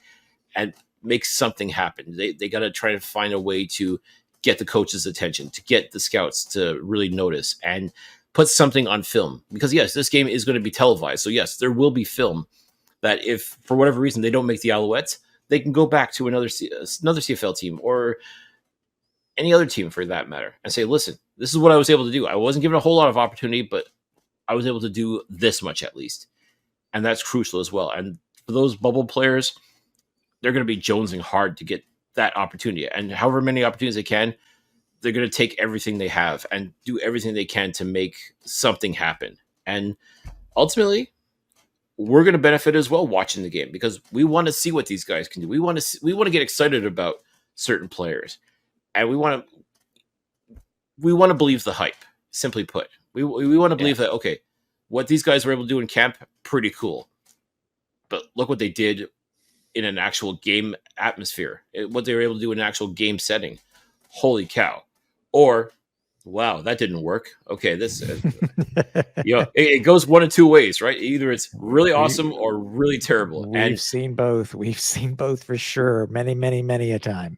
and make something happen. They got to try to find a way to get the coach's attention, to get the scouts to really notice and put something on film. Because yes, this game is going to be televised. So yes, there will be film that if for whatever reason they don't make the Alouettes, they can go back to another CFL team or any other team for that matter and say, listen, this is what I was able to do. I wasn't given a whole lot of opportunity, but I was able to do this much at least. And that's crucial as well. And for those bubble players, they're going to be jonesing hard to get that opportunity. And however many opportunities they can, they're going to take everything they have and do everything they can to make something happen. And ultimately, we're going to benefit as well watching the game because we want to see what these guys can do. We want to get excited about certain players, and we want to believe the hype. Simply put, we want to believe that, okay, what these guys were able to do in camp, pretty cool. But look what they did in an actual game atmosphere. What they were able to do in an actual game setting. Holy cow. Or Wow, that didn't work. Okay, this it goes one of two ways, right? Either it's really we awesome or really terrible, we've and seen both. We've seen both for sure. Many, many, many a time.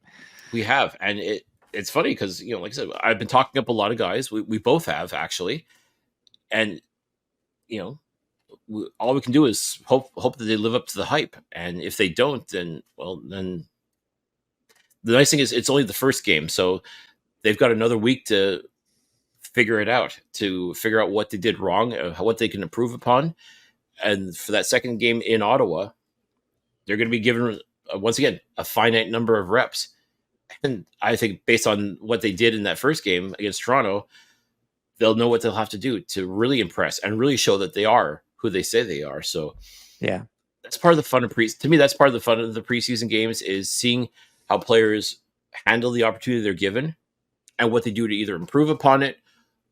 we have. And it's funny because like I said, I've been talking up a lot of guys. We both have actually, and you know, all we can do is hope that they live up to the hype. And if they don't, then then the nice thing is it's only the first game, so they've got another week to figure it out, to figure out what they did wrong, what they can improve upon. And for that second game in Ottawa, they're going to be given once again a finite number of reps. And I think based on what they did in that first game against Toronto, they'll know what they'll have to do to really impress and really show that they are who they say they are. So yeah, that's part of the fun of to me, that's part of the fun of the preseason games, is seeing how players handle the opportunity they're given and what they do to either improve upon it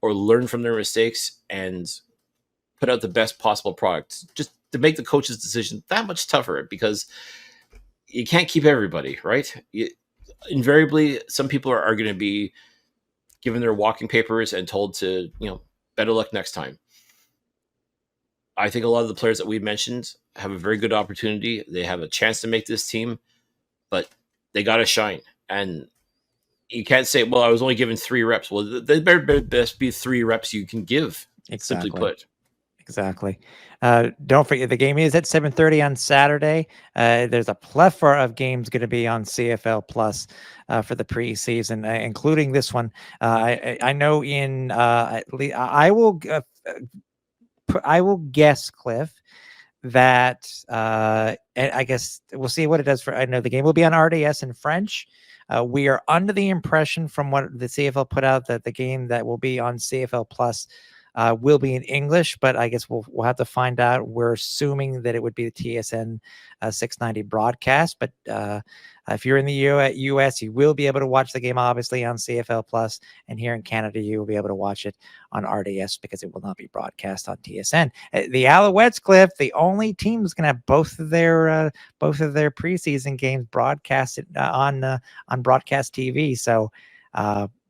or learn from their mistakes and put out the best possible product, just to make the coach's decision that much tougher, because you can't keep everybody, right? Invariably, some people are going to be given their walking papers and told to, better luck next time. I think a lot of the players that we mentioned have a very good opportunity. They have a chance to make this team, but they got to shine. And you can't say, well, I was only given 3 reps. Well, they better best be 3 reps you can give, exactly. simply put. Exactly. Don't forget, the game is at 7:30 on Saturday. There's a plethora of games going to be on CFL Plus for the preseason, including this one. I know I will guess, Cliff, that I guess we'll see what it does for. I know the game will be on RDS in French. We are under the impression from what the CFL put out that the game that will be on CFL Plus will be in English, but I guess we'll have to find out. We're assuming that it would be the TSN 690 broadcast, but if you're in the US, you will be able to watch the game, obviously, on CFL Plus, and here in Canada, you will be able to watch it on RDS because it will not be broadcast on TSN. The Alouettes, Cliff, the only team that's going to have both of their preseason games broadcasted on broadcast TV. So,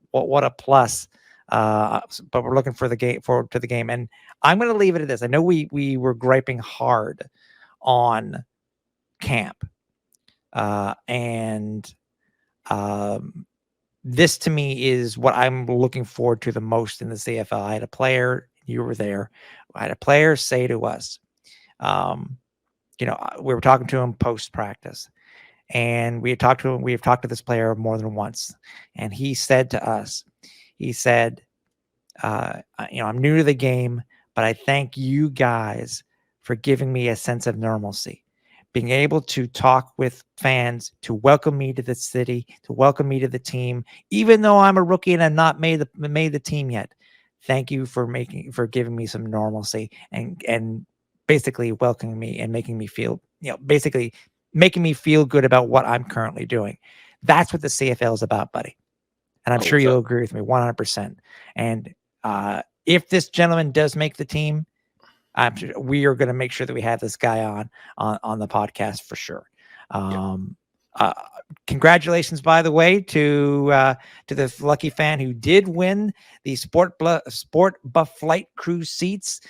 what a plus! But we're looking forward to the game, and I'm going to leave it at this. I know we were griping hard on camp, and this to me is what I'm looking forward to the most in the CFL. I had a player, you were there. I had a player say to us, we were talking to him post practice, and we had talked to him. We've talked to this player more than once, and he said to us. He said, I'm new to the game, but I thank you guys for giving me a sense of normalcy, being able to talk with fans, to welcome me to the city, to welcome me to the team, even though I'm a rookie and I've not made the team yet. Thank you for giving me some normalcy and basically welcoming me and making me feel, basically making me feel good about what I'm currently doing. That's what the CFL is about, buddy. And I'm sure you'll agree with me 100%. And if this gentleman does make the team, I'm sure we are going to make sure that we have this guy on the podcast for sure. Congratulations, by the way, to the lucky fan who did win the SportBuff Flight Cruise seats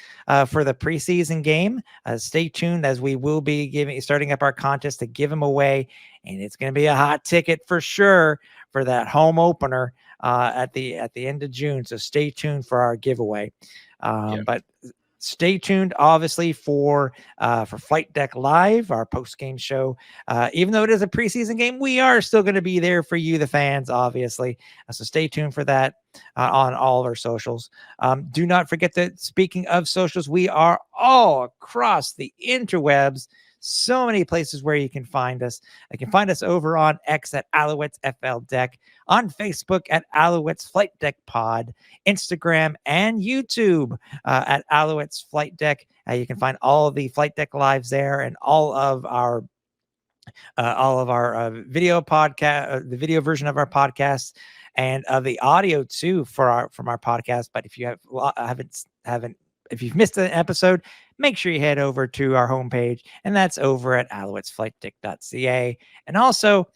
for the preseason game. Stay tuned, as we will be starting up our contest to give them away, and it's going to be a hot ticket for sure for that home opener at the end of June. So stay tuned for our giveaway. But stay tuned, obviously, for Flightdeck Live, our post-game show. Even though it is a preseason game, we are still going to be there for you, the fans, obviously. So stay tuned for that on all of our socials. Do not forget that, speaking of socials, we are all across the interwebs. So many places where you can find us. You can find us over on X at Alouettes FL Deck, on Facebook at Alouettes Flight Deck Pod, Instagram and YouTube at Alouettes Flight Deck. You can find all of the Flight Deck lives there, and all of our video podcast, the video version of our podcast, and the audio too from our podcast. But if you if you've missed an episode, make sure you head over to our homepage, and that's over at alouettesflightdeck.ca. And also,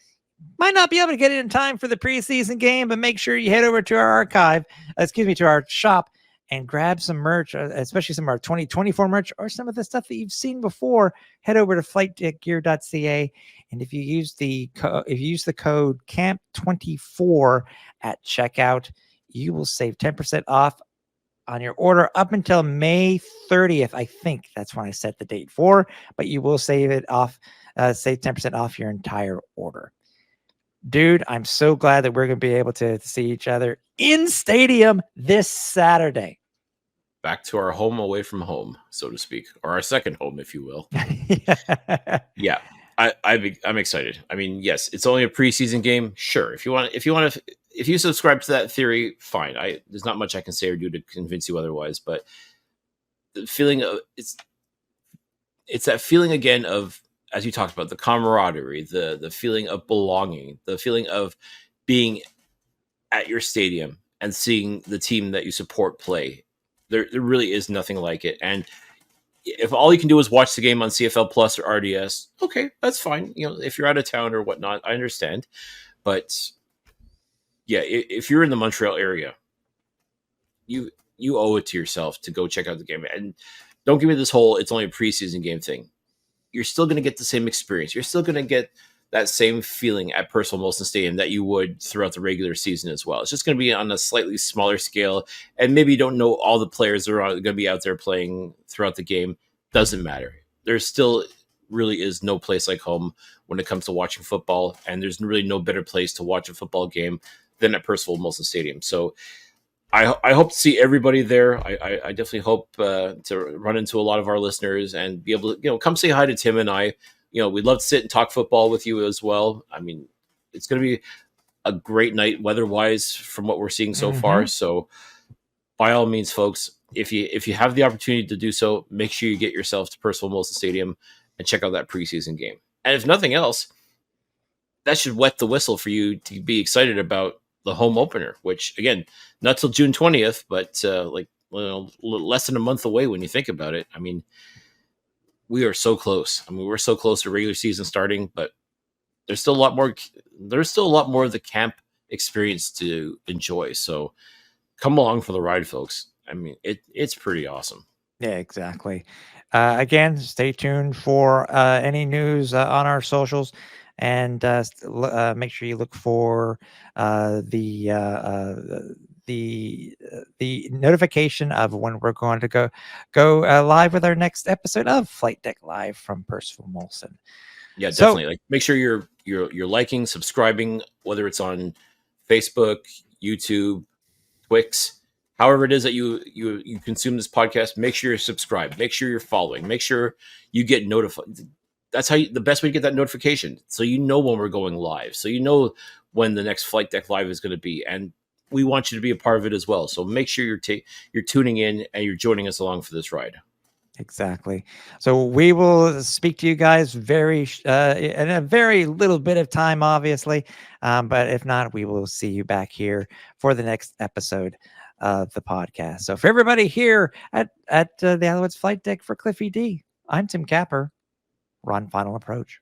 Might not be able to get it in time for the preseason game, but make sure you head over to our to our shop, and grab some merch, especially some of our 2024 merch or some of the stuff that you've seen before. Head over to flightdeckgear.ca, and if you use the code CAMP24 at checkout, you will save 10% off on your order up until May 30th. I think that's when I set the date for, but you will save 10% off your entire order. Dude, I'm so glad that we're going to be able to see each other in stadium this Saturday. Back to our home away from home, so to speak, or our second home, if you will. Yeah, I'm excited. I mean, yes, it's only a preseason game. Sure, if you subscribe to that theory, fine. There's not much I can say or do to convince you otherwise. But the feeling of it's that feeling again of, as you talked about, the camaraderie, the feeling of belonging, the feeling of being at your stadium and seeing the team that you support play. There really is nothing like it. And if all you can do is watch the game on CFL Plus or RDS, okay, that's fine. If you're out of town or whatnot, I understand. But yeah, if you're in the Montreal area, you owe it to yourself to go check out the game. And don't give me this whole it's only a preseason game thing. You're still going to get the same experience. You're still going to get that same feeling at Percival Molson Stadium that you would throughout the regular season as well. It's just going to be on a slightly smaller scale, and maybe you don't know all the players that are going to be out there playing throughout the game. Doesn't matter. There's still really is no place like home when it comes to watching football, and there's really no better place to watch a football game than at Percival Molson Stadium. So I hope to see everybody there. I definitely hope to run into a lot of our listeners and be able to, come say hi to Tim and I. We'd love to sit and talk football with you as well. I mean, it's going to be a great night weather-wise from what we're seeing so far. So by all means, folks, if you have the opportunity to do so, make sure you get yourself to Percival Molson Stadium and check out that preseason game. And if nothing else, that should wet the whistle for you to be excited about the home opener, which, again, not till June 20th, but less than a month away when you think about it. I mean, we are so close. I mean, we're so close to regular season starting, but there's still a lot more. There's still a lot more of the camp experience to enjoy. So come along for the ride, folks. I mean, it's pretty awesome. Yeah, exactly. Again, stay tuned for any news on our socials, and make sure you look for the notification of when we're going to go live with our next episode of Flight Deck Live from Percival Molson. Yeah, definitely. So, make sure you're liking, subscribing, whether it's on Facebook, YouTube, Twix, however it is that you consume this podcast. Make sure you're subscribed. Make sure you're following. Make sure you get notified. That's the best way to get that notification, so you know when we're going live, so you know when the next Flight Deck Live is going to be, and we want you to be a part of it as well. So make sure you're tuning in and you're joining us along for this ride. Exactly. So we will speak to you guys in a very little bit of time, obviously. But if not, we will see you back here for the next episode of the podcast. So for everybody here at the Alouettes Flight Deck, for Cliffy D, I'm Tim Capper. We're on Final Approach.